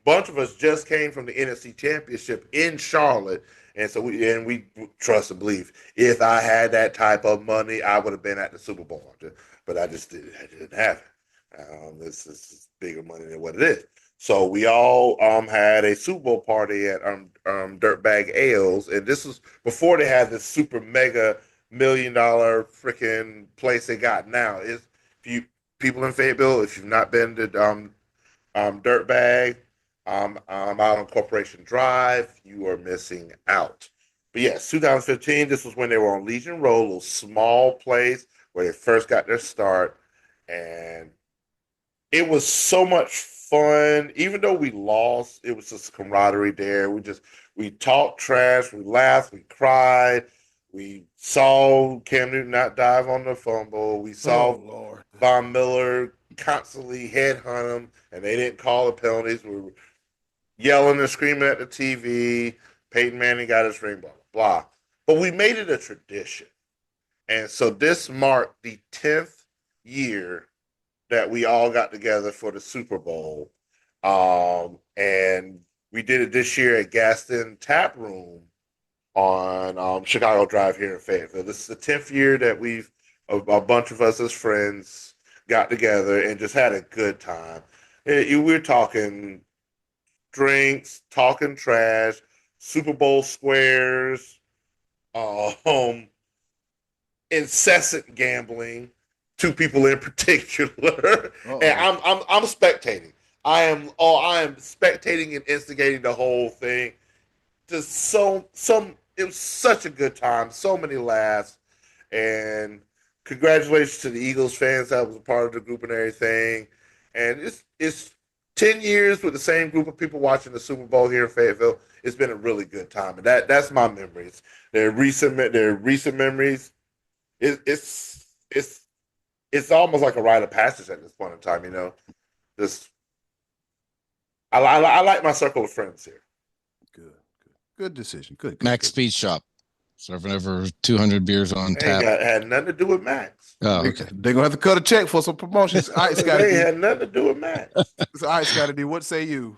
Bunch of us just came from the NFC Championship in Charlotte, and so we trust and believe. If I had that type of money, I would have been at the Super Bowl, but I didn't have it. This is bigger money than what it is. So we all had a Super Bowl party at Dirtbag Ales, and this was before they had this super mega $1 million freaking place they got now. People in Fayetteville, if you've not been to Dirtbag. Out on Corporation Drive, you are missing out. But yes, 2015, this was when they were on Legion Road, a little small place where they first got their start. And it was so much fun. Even though we lost, it was just camaraderie there. We talked trash, we laughed, we cried. We saw Cam Newton not dive on the fumble. We saw
Lord.
Von Miller constantly headhunt him, and they didn't call the penalties. We were yelling and screaming at the TV. Peyton Manning got his ring, blah, blah, blah. But we made it a tradition. And so this marked the 10th year that we all got together for the Super Bowl. And we did it this year at Gaston Tap Room on Chicago Drive here in Fayetteville. This is the 10th year that a bunch of us as friends got together and just had a good time. We're talking drinks, talking trash, Super Bowl squares, incessant gambling, two people in particular. And I'm spectating. I am spectating and instigating the whole thing. Just it was such a good time, so many laughs, and congratulations to the Eagles fans that was a part of the group and everything. And it's 10 years with the same group of people watching the Super Bowl here in Fayetteville. It's been a really good time, and that's my memories. They're recent memories. It's almost like a rite of passage at this point in time, you know. Just I like my circle of friends here.
Good decision. Good.
Max Speed Shop, serving over 200 beers on tap.
Had nothing to do with Max.
Oh, okay.
They're gonna have to cut a check for some promotions. All right, Scotty.
They had nothing to do with Max.
All right, Scotty D, what say you?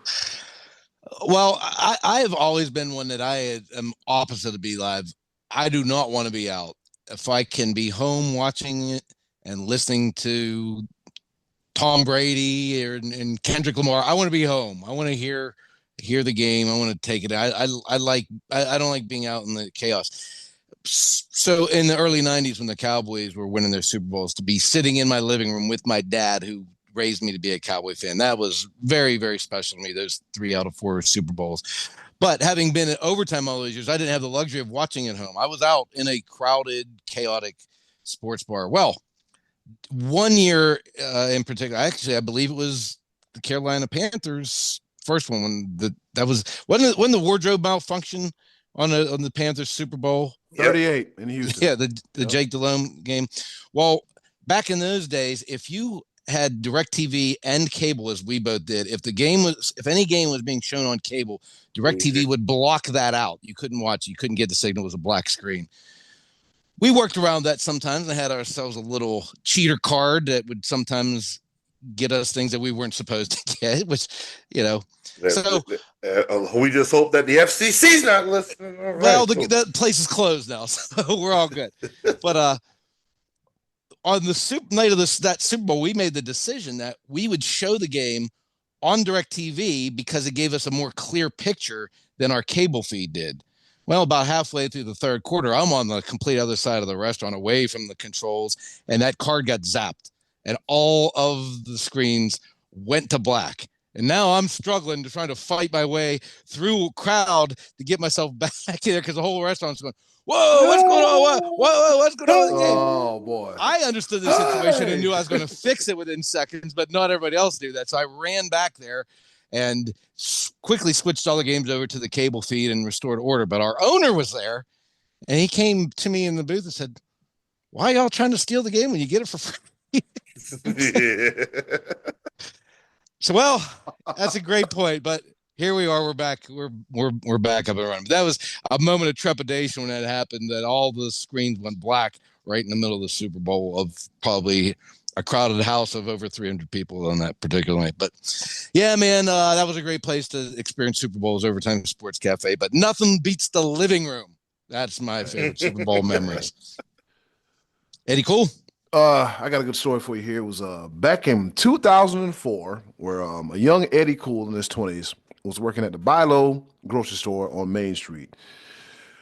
Well, I have always been one that I am opposite of Be Live. I do not want to be out. If I can be home watching it and listening to Tom Brady and Kendrick Lamar, I want to be home. I want to hear the game. I want to take it. I don't like being out in the chaos. So in the early 90s, when the Cowboys were winning their Super Bowls, to be sitting in my living room with my dad, who raised me to be a Cowboy fan, that was very, very special to me, those 3 out of 4 Super Bowls. But having been at overtime all those years, I didn't have the luxury of watching at home. I was out in a crowded, chaotic sports bar. Well, one year in particular, actually, I believe it was the Carolina Panthers' first one, when wasn't the wardrobe malfunction on the Panthers Super Bowl
38 in Houston.
Yeah, the Jake Delhomme game. Well, back in those days, if you had DirecTV and cable, as we both did, if any game was being shown on cable, DirecTV would block that out. You couldn't watch it. You couldn't get the signal. It was a black screen. We worked around that sometimes and had ourselves a little cheater card that would sometimes get us things that we weren't supposed to get, which, you know.
We just hope that the FCC's not listening. All right,
well, the place is closed now, so we're all good. But on the night of that Super Bowl, we made the decision that we would show the game on DirecTV because it gave us a more clear picture than our cable feed did. Well, about halfway through the third quarter, I'm on the complete other side of the restaurant, away from the controls, and that card got zapped, and all of the screens went to black. And now I'm struggling to trying to fight my way through a crowd to get myself back in there because the whole restaurant's going, whoa, what's going on? Whoa, what's going on?
Oh, boy.
I understood the situation and knew I was going to fix it within seconds, but not everybody else knew that. So I ran back there and quickly switched all the games over to the cable feed and restored order. But our owner was there, and he came to me in the booth and said, why are y'all trying to steal the game when you get it for free? So, well, that's a great point, but here we are. We're back. We're back up and running. That was a moment of trepidation when that happened, that all the screens went black right in the middle of the Super Bowl of probably a crowded house of over 300 people on that particular night. But yeah, man, that was a great place to experience Super Bowls, Overtime Sports Cafe, but nothing beats the living room. That's my favorite Super Bowl memories. Eddie, cool.
I got a good story for you here. It was back in 2004, where a young Eddie Cool in his 20s was working at the Bilo grocery store on Main Street.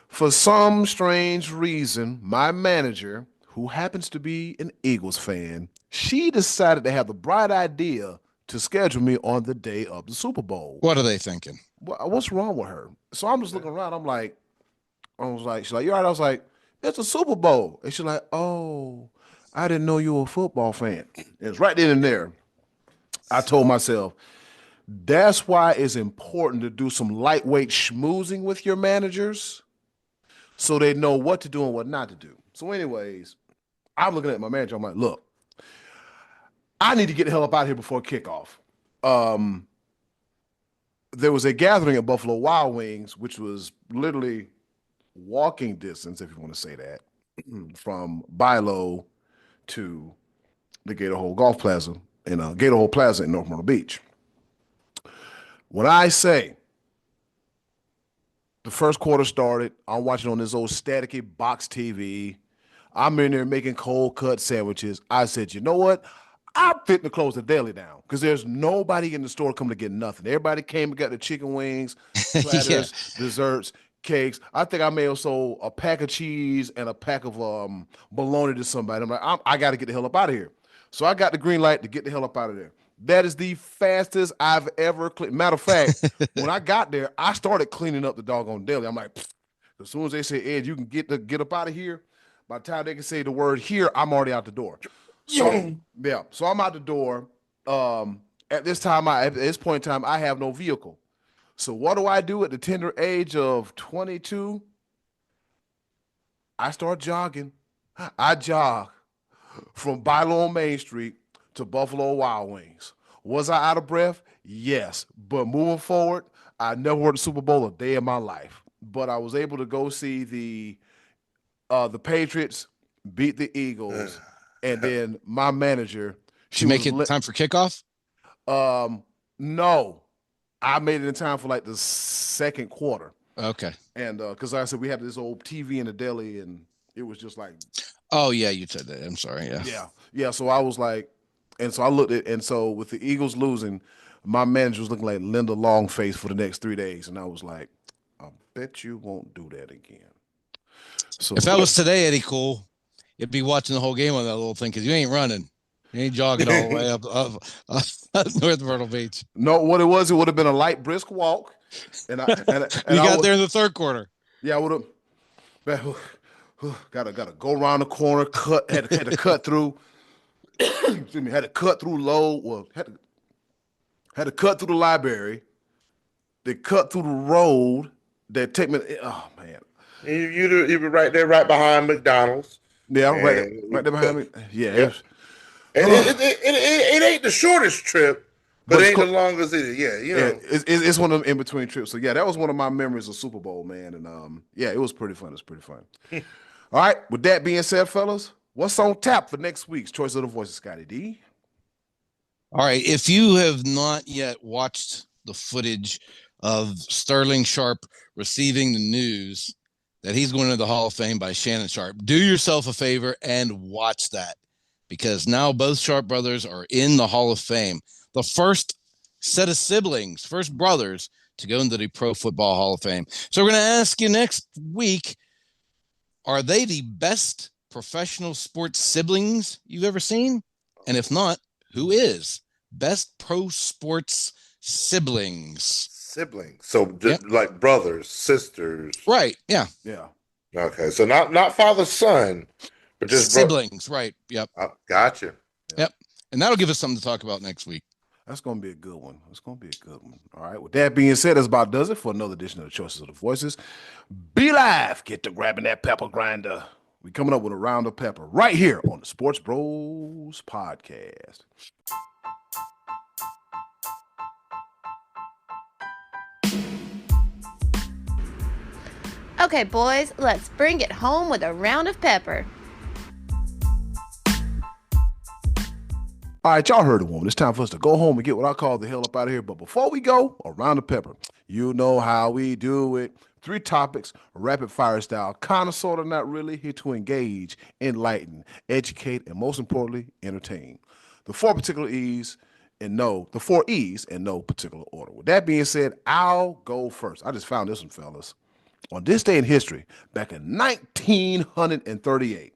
For some strange reason, my manager, who happens to be an Eagles fan, she decided to have the bright idea to schedule me on the day of the Super Bowl.
What are they thinking?
What's wrong with her? So I'm just looking around. She's like, you all right? I was like, it's a Super Bowl. And she's like, oh, I didn't know you were a football fan. It's right then and there. I told myself, that's why it's important to do some lightweight schmoozing with your managers so they know what to do and what not to do. So anyways, I'm looking at my manager. I'm like, look, I need to get the hell up out of here before kickoff. There was a gathering at Buffalo Wild Wings, which was literally walking distance, if you want to say that, from Bilo to the Gator Hole Golf Plaza Gator Hole Plaza in North Myrtle Beach. When I say the first quarter started, I'm watching on this old staticky box TV. I'm in there making cold cut sandwiches. I said, you know what? I'm fitting to close the deli down because there's nobody in the store coming to get nothing. Everybody came and got the chicken wings, platters, desserts, cakes. I think I may have sold a pack of cheese and a pack of bologna to somebody. I'm like, I got to get the hell up out of here. So I got the green light to get the hell up out of there. That is the fastest I've ever cleaned. Matter of fact, when I got there, I started cleaning up the doggone deli. I'm like, as soon as they say, Ed, you can get up out of here, by the time they can say the word here, I'm already out the door. So yeah, so I'm out the door. At this point in time, I have no vehicle. So what do I do at the tender age of 22? I start jogging. I jog from Bilo on Main Street to Buffalo Wild Wings. Was I out of breath? Yes. But moving forward, I never worked the Super Bowl a day in my life. But I was able to go see the Patriots beat the Eagles, and then my manager.
Did you make it time for kickoff?
No. I made it in time for like the second quarter.
Okay.
And because like I said, we had this old TV in the deli, and it was just like.
Oh, yeah, you said that. I'm sorry.
Yeah. Yeah. So I was like, and so I looked at, and so with the Eagles losing, my manager was looking like Linda Longface for the next 3 days. And I was like, I bet you won't do that again. So
if that was today, Eddie Cool, you'd be watching the whole game on that little thing because you ain't running. You ain't jogging all the way up North Myrtle Beach.
No, what it would have been a light, brisk walk. And you
got there in the third quarter.
Yeah, I would have. Gotta go around the corner. Had to cut through. Excuse me. Had to cut through Low. Well, had to cut through the library. They cut through the road. That take me. Oh man.
You were right there, right behind McDonald's.
Yeah, right there behind me. Yeah.
It ain't the shortest trip, but it ain't the longest either. Yeah, you know.
It's one of them in between trips. So yeah, that was one of my memories of Super Bowl, man. And yeah, it was pretty fun. All right. With that being said, fellas, what's on tap for next week's Choice of the Voices, Scotty D?
All right. If you have not yet watched the footage of Sterling Sharp receiving the news that he's going to the Hall of Fame by Shannon Sharp, do yourself a favor and watch that. Because now both Sharp brothers are in the Hall of Fame. The first set of siblings, first brothers to go into the Pro Football Hall of Fame. So we're going to ask you next week, are they the best professional sports siblings you've ever seen? And if not, who is? Best pro sports siblings.
Siblings. So like brothers, sisters.
Right. Yeah.
Yeah.
Okay. So not father, son. But just
siblings, right? Yep.
Oh, gotcha.
Yep. And that'll give us something to talk about next week.
That's going to be a good one. All right. With that being said, that's about does it for another edition of the Choices of the Voices. Be live. Get to grabbing that pepper grinder. We coming up with a round of pepper right here on the SportsBros Podcast.
Okay, boys, let's bring it home with a round of pepper.
All right, y'all heard the woman. It's time for us to go home and get what I call the hell up out of here. But before we go, a round of pepper. You know how we do it. 3 topics, rapid fire style, kind of, sort of, not really, here to engage, enlighten, educate, and most importantly, entertain. The 4 E's in no particular order. With that being said, I'll go first. I just found this one, fellas. On this day in history, back in 1938,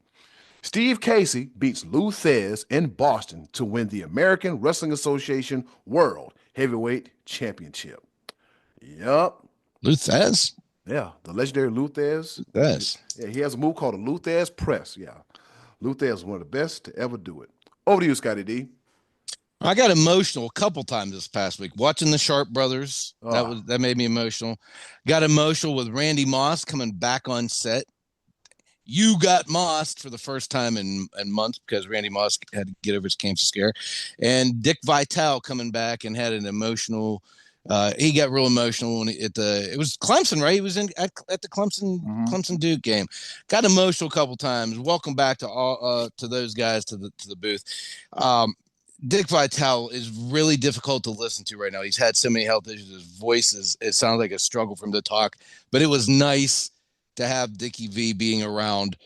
Steve Casey beats Lou Thez in Boston to win the American Wrestling Association World Heavyweight Championship. Yup.
Lou Thez?
Yeah, the legendary Lou Thez.
Yes.
Yeah, he has a move called a Lou Thez press. Yeah. Lou Thez is one of the best to ever do it. Over to you, Scotty D.
I got emotional a couple times this past week watching the Sharp brothers. That made me emotional. Got emotional with Randy Moss coming back on set. You got mossed for the first time in months because Randy Moss had to get over his cancer scare, and Dick Vitale coming back and had an emotional. He got real emotional when it was Clemson, right? He was at the Clemson Duke game. Got emotional a couple times. Welcome back to all to those guys to the booth. Dick Vitale is really difficult to listen to right now. He's had so many health issues. His voice it sounds like a struggle for him to talk, but it was nice to have Dickie V being around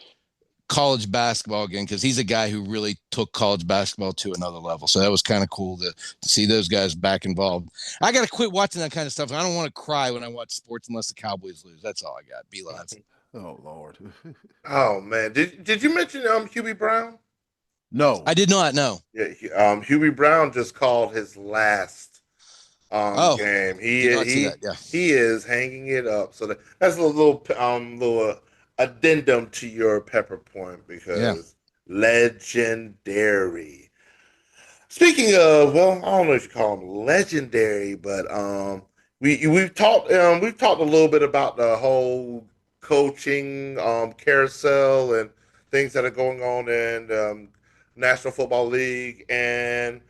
college basketball again, because he's a guy who really took college basketball to another level. So that was kind of cool to see those guys back involved. I got to quit watching that kind of stuff. I don't want to cry when I watch sports unless the Cowboys lose. That's all I got. Be live.
Oh, Lord.
Oh, man. Did you mention Hubie Brown?
No.
I did not know.
Yeah, Hubie Brown just called his last game. He is hanging it up. So that's a little addendum to your Pepper point, because legendary. Speaking of, well, I don't know if you call him legendary, but we've talked a little bit about the whole coaching carousel and things that are going on in National Football League, and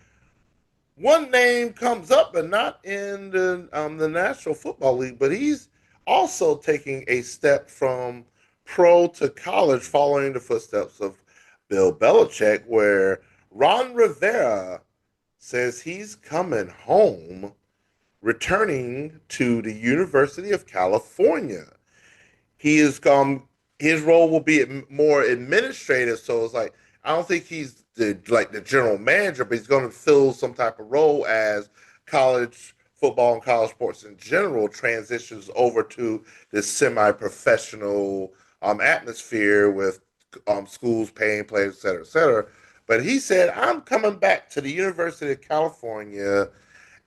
one name comes up, but not in the National Football League, but he's also taking a step from pro to college, following the footsteps of Bill Belichick, where Ron Rivera says he's coming home, returning to the University of California. He is his role will be more administrative, so it's like, I don't think he's the general manager, but he's going to fill some type of role as college football and college sports in general transitions over to this semi-professional atmosphere with schools paying players, et cetera, et cetera. But he said, I'm coming back to the University of California,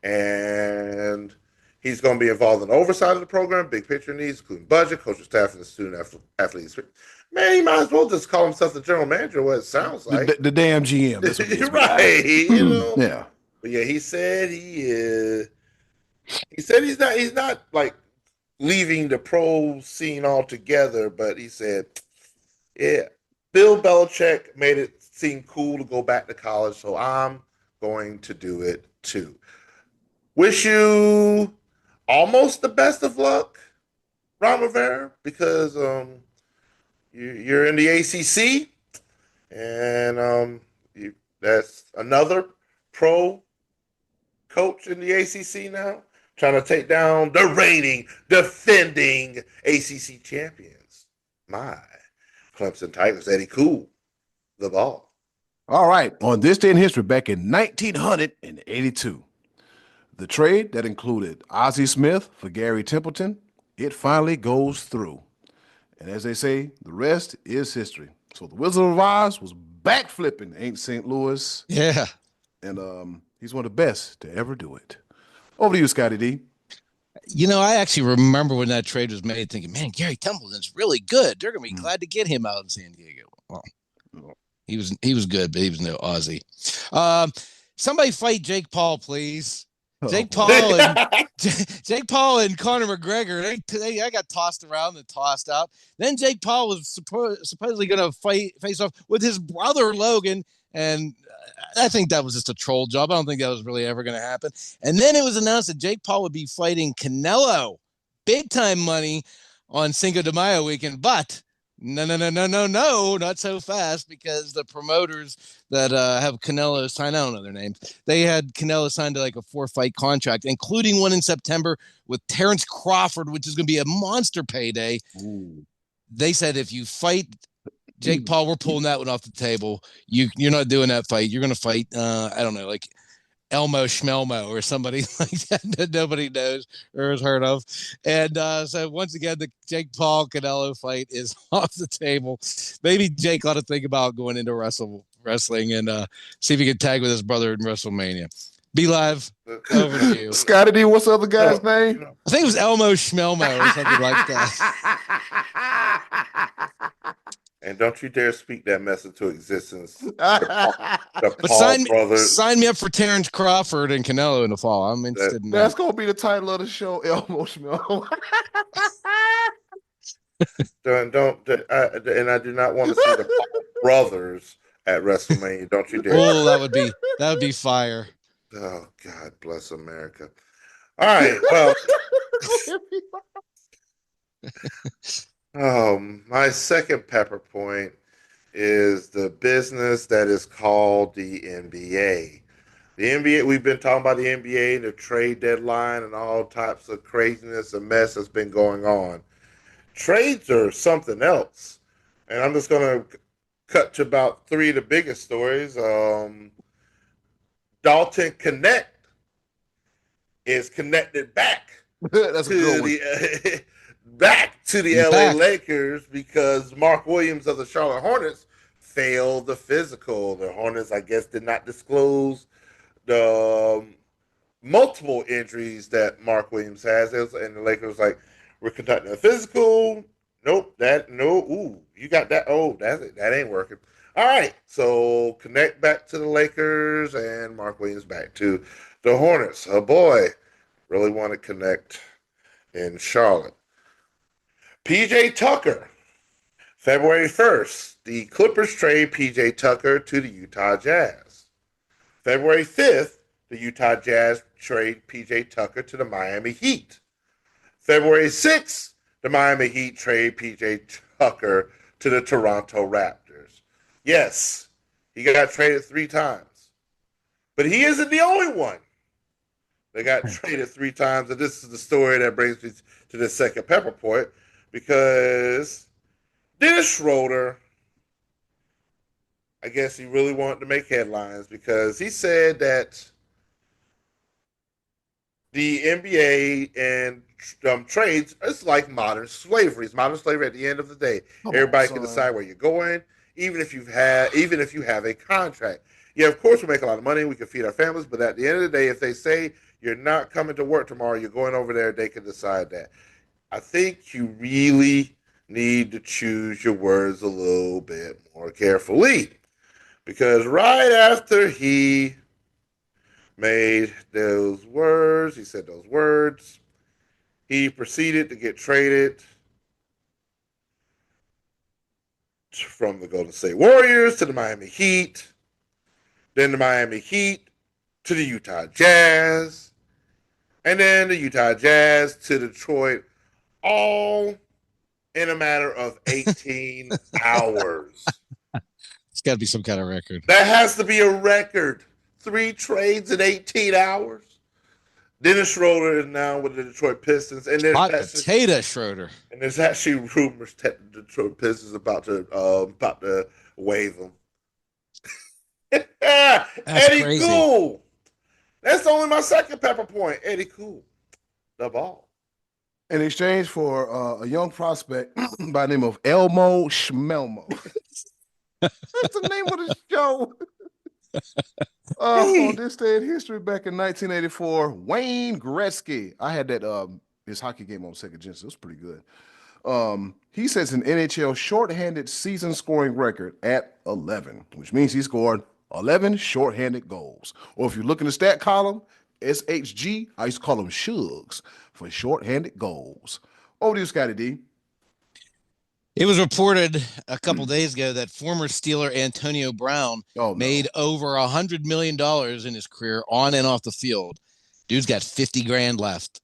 and he's going to be involved in the oversight of the program, big picture needs, including budget, coaching staff, and the student athletes. Man, he might as well just call himself the general manager, what it sounds like.
The damn GM. That's what he is,
right. You know?
Yeah.
But yeah, he said he's not like leaving the pro scene altogether, but he said, yeah, Bill Belichick made it seem cool to go back to college, so I'm going to do it too. Wish you almost the best of luck, Ron Rivera, because you're in the ACC, and that's another pro coach in the ACC now, trying to take down the reigning, defending ACC champions. My Clemson Tigers, Eddie Cool, the ball.
All right. On this day in history, back in 1982, the trade that included Ozzie Smith for Gary Templeton, it finally goes through. And as they say, the rest is history. So the Wizard of Oz was backflipping ain't St. Louis.
Yeah.
And he's one of the best to ever do it. Over to you, Scotty D.
You know, I actually remember when that trade was made thinking, man, Gary Templeton's really good. They're going to be glad to get him out in San Diego. Well, he was good, but he was no Ozzie. Somebody fight Jake Paul, please. Jake Paul and Conor McGregor. I got tossed around and tossed out. Then Jake Paul was supposedly going to face off with his brother Logan, and I think that was just a troll job. I don't think that was really ever going to happen. And then it was announced that Jake Paul would be fighting Canelo, big time money, on Cinco de Mayo weekend, but. No, not so fast, because the promoters that have Canelo signed, I don't know their names, they had Canelo signed to like a 4-fight contract, including one in September with Terrence Crawford, which is going to be a monster payday. Ooh. They said, if you fight Jake Paul, we're pulling that one off the table. You're not doing that fight. You're going to fight, I don't know, like Elmo Schmelmo or somebody like that nobody knows or has heard of. And so once again, the Jake Paul Canelo fight is off the table. Maybe Jake ought to think about going into wrestling and see if he can tag with his brother in WrestleMania. Be live. Over to you.
Scotty D, what's the other guy's name?
I think it was Elmo Schmelmo or something like that.
And don't you dare speak that mess into existence. The
But
Paul brothers.
sign me up for Terrence Crawford and Canelo in the fall. I'm interested in that.
That's gonna be the title of the show, Elmo Schmelmo.
And I do not want to see the Paul brothers at WrestleMania. Don't you dare.
Oh, that would be fire.
Oh, God bless America. All right. Well, my second pepper point is the business that is called the NBA. The NBA, we've been talking about the NBA and the trade deadline and all types of craziness and mess that's been going on. Trades are something else. And I'm just going to cut to about three of the biggest stories. Dalton Connect is connected back
That's a good one.
back to the
He's
LA
back.
Lakers because Mark Williams of the Charlotte Hornets failed the physical. The Hornets, I guess, did not disclose the multiple injuries that Mark Williams has. And the Lakers was like, we're conducting a physical. Nope, you got that. Oh, that ain't working. All right, so connect back to the Lakers and Mark Williams back to the Hornets. Oh boy, really want to connect in Charlotte. PJ Tucker, February 1st, the Clippers trade PJ Tucker to the Utah Jazz. February 5th, the Utah Jazz trade PJ Tucker to the Miami Heat. February 6th, the Miami Heat trade PJ Tucker to the Toronto Raptors. Yes, he got traded 3 times. But he isn't the only one that got traded 3 times. And this is the story that brings me to the second pepper point, because Dennis Schroeder, I guess he really wanted to make headlines because he said that the NBA and trades, it's like modern slavery. It's modern slavery at the end of the day. Everybody can decide where you're going, even if you have a contract. Yeah, of course we make a lot of money, we can feed our families, but at the end of the day, if they say you're not coming to work tomorrow, you're going over there, they can decide that. I think you really need to choose your words a little bit more carefully, because right after he made those words, he said those words, he proceeded to get traded from the Golden State Warriors to the Miami Heat, then the Miami Heat to the Utah Jazz, and then the Utah Jazz to Detroit, all in a matter of 18 hours.
It's got to be some kind of record.
That has to be a record. 3 trades in 18 hours. Dennis Schroeder is now with the Detroit Pistons, and
Hot potato Schroeder.
And there's actually rumors that the Detroit Pistons about to waive him. Eddie
crazy.
Cool. That's only my second pepper point. Eddie Cool, the ball.
In exchange for a young prospect by the name of Elmo Schmelmo. That's the name of the show. On this day in history, back in 1984, Wayne Gretzky. I had that his hockey game on Sega Genesis. It was pretty good. He sets an NHL shorthanded season scoring record at 11, which means he scored 11 shorthanded goals. Or if you look in the stat column, SHG, I used to call them Shugs for shorthanded goals. Over to you, Scotty D.
It was reported a couple days ago that former Steeler Antonio Brown made over $100 million in his career on and off the field. Dude's got 50 grand left.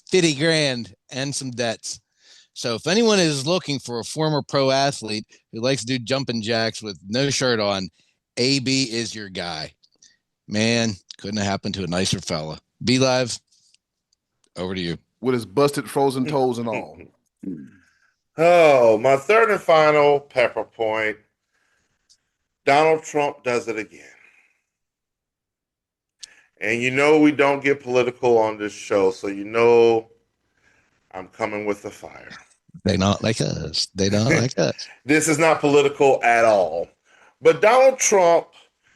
50 grand and some debts. So if anyone is looking for a former pro athlete who likes to do jumping jacks with no shirt on, AB is your guy. Man, couldn't have happened to a nicer fella. Be Live, over to you.
With his busted frozen toes and all.
Oh, my third and final pepper point. Donald Trump does it again. And you know we don't get political on this show, so you know I'm coming with the fire.
They not like us. They don't like us.
This is not political at all. But Donald Trump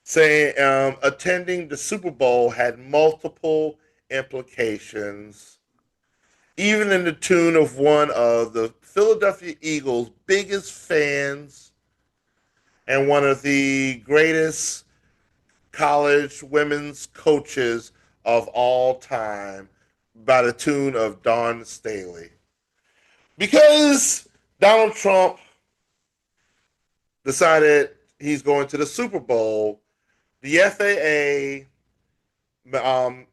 saying attending the Super Bowl had multiple implications even in the tune of one of the Philadelphia Eagles' biggest fans and one of the greatest college women's coaches of all time, by the tune of Dawn Staley. Because Donald Trump decided he's going to the Super Bowl, the FAA,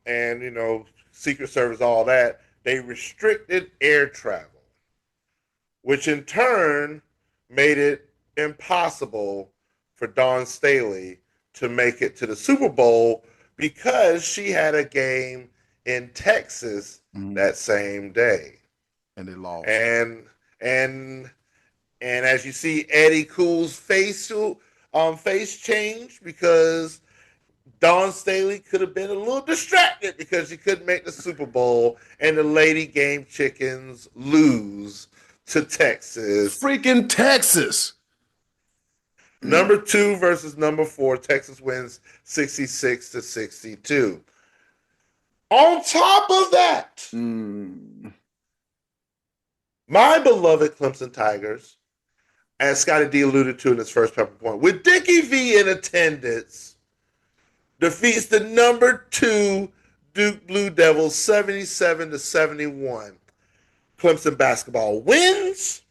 and, Secret Service, all that, they restricted air travel, which in turn made it impossible for Dawn Staley to make it to the Super Bowl because she had a game in Texas that same day.
And they lost.
And as you see Eddie Cool's face change, because Dawn Staley could have been a little distracted because she couldn't make the Super Bowl, and the Lady Game Chickens lose to Texas.
Freaking Texas.
Number 2 versus number 4. Texas wins 66-62. On top of that, my beloved Clemson Tigers, as Scotty D alluded to in his first pepper point, with Dickie V in attendance, defeats the number 2 Duke Blue Devils 77-71. Clemson basketball wins.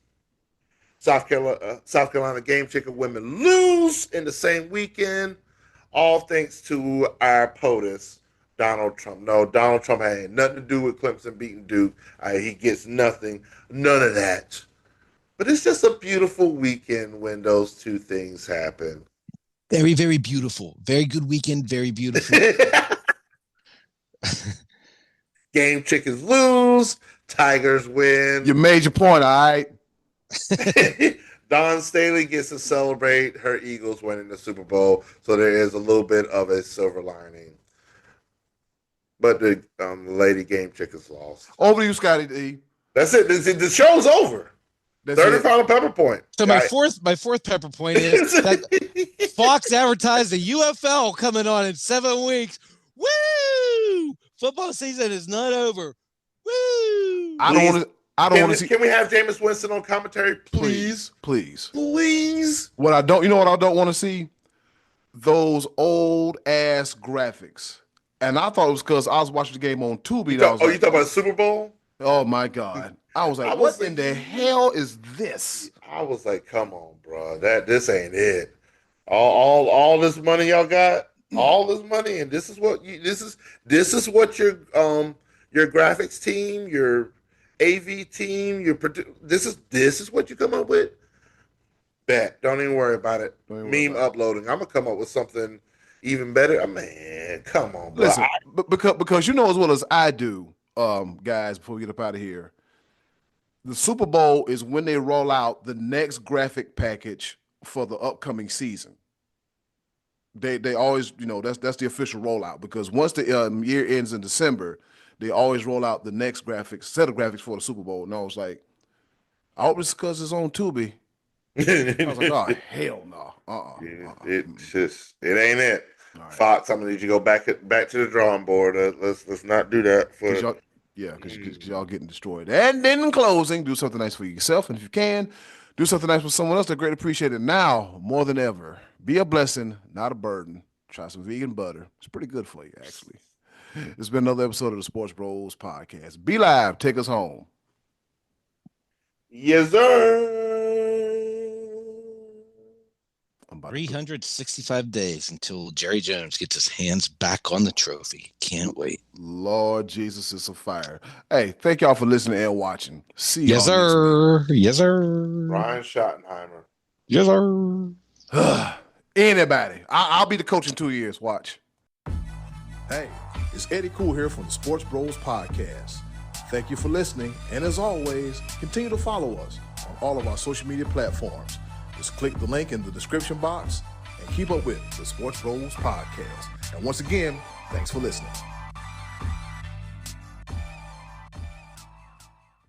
South Carolina Game Chicken women lose in the same weekend, all thanks to our POTUS, Donald Trump. No, Donald Trump had nothing to do with Clemson beating Duke. He gets nothing, none of that. But it's just a beautiful weekend when those two things happen.
Very, very beautiful. Very good weekend. Very beautiful.
Game Chickens lose. Tigers win.
You made your point, all right?
Dawn Staley gets to celebrate her Eagles winning the Super Bowl, so there is a little bit of a silver lining. But the Lady Game Chickens lost.
Over to you, Scotty D.
That's it. The show's over.
That's
Third
it.
and final pepper point.
So my fourth pepper point is that Fox advertised the UFL coming on in 7 weeks. Woo! Football season is not over. Woo!
I don't want to see.
Can we have Jameis Winston on commentary, please?
Please.
What
I don't want to see? Those old ass graphics. And I thought it was because I was watching the game on Tubi.
You talking about the Super Bowl?
Oh my God. I was like, what in the hell is this?
I was like, come on, bro. This ain't it. All this money y'all got, all this money, and this is what your graphics team, your AV team, this is what you come up with. Bet. Don't even worry about it. Meme uploading. I'm gonna come up with something even better. Man, come on, bro.
Listen, because you know as well as I do, guys, before we get up out of here, the Super Bowl is when they roll out the next graphic package for the upcoming season. They always, that's the official rollout, because once the year ends in December, they always roll out the next set of graphics for the Super Bowl. And I was like, I hope it's because it's on Tubi. I was like, oh, hell no.
It ain't it. Right. Fox, I'm gonna need you to go back to the drawing board. Let's not do that for.
Because y'all getting destroyed. And then in closing, do something nice for yourself. And if you can, do something nice for someone else. They're great appreciated now more than ever. Be a blessing, not a burden. Try some vegan butter. It's pretty good for you, actually. It's been another episode of the Sports Bros Podcast. Be live. Take us home.
Yes, sir.
365 days until Jerry Jones gets his hands back on the trophy. Can't wait.
Lord Jesus is a fire. Hey, thank y'all for listening and watching. See you.
Yes, sir. Yes, sir.
Ryan Schottenheimer.
Yes, sir.
Anybody. I'll be the coach in 2 years. Watch. Hey, it's Eddie Cool here from the Sports Bros Podcast. Thank you for listening. And as always, continue to follow us on all of our social media platforms. Just click the link in the description box and keep up with the Sports Bros Podcast. And once again, thanks for listening.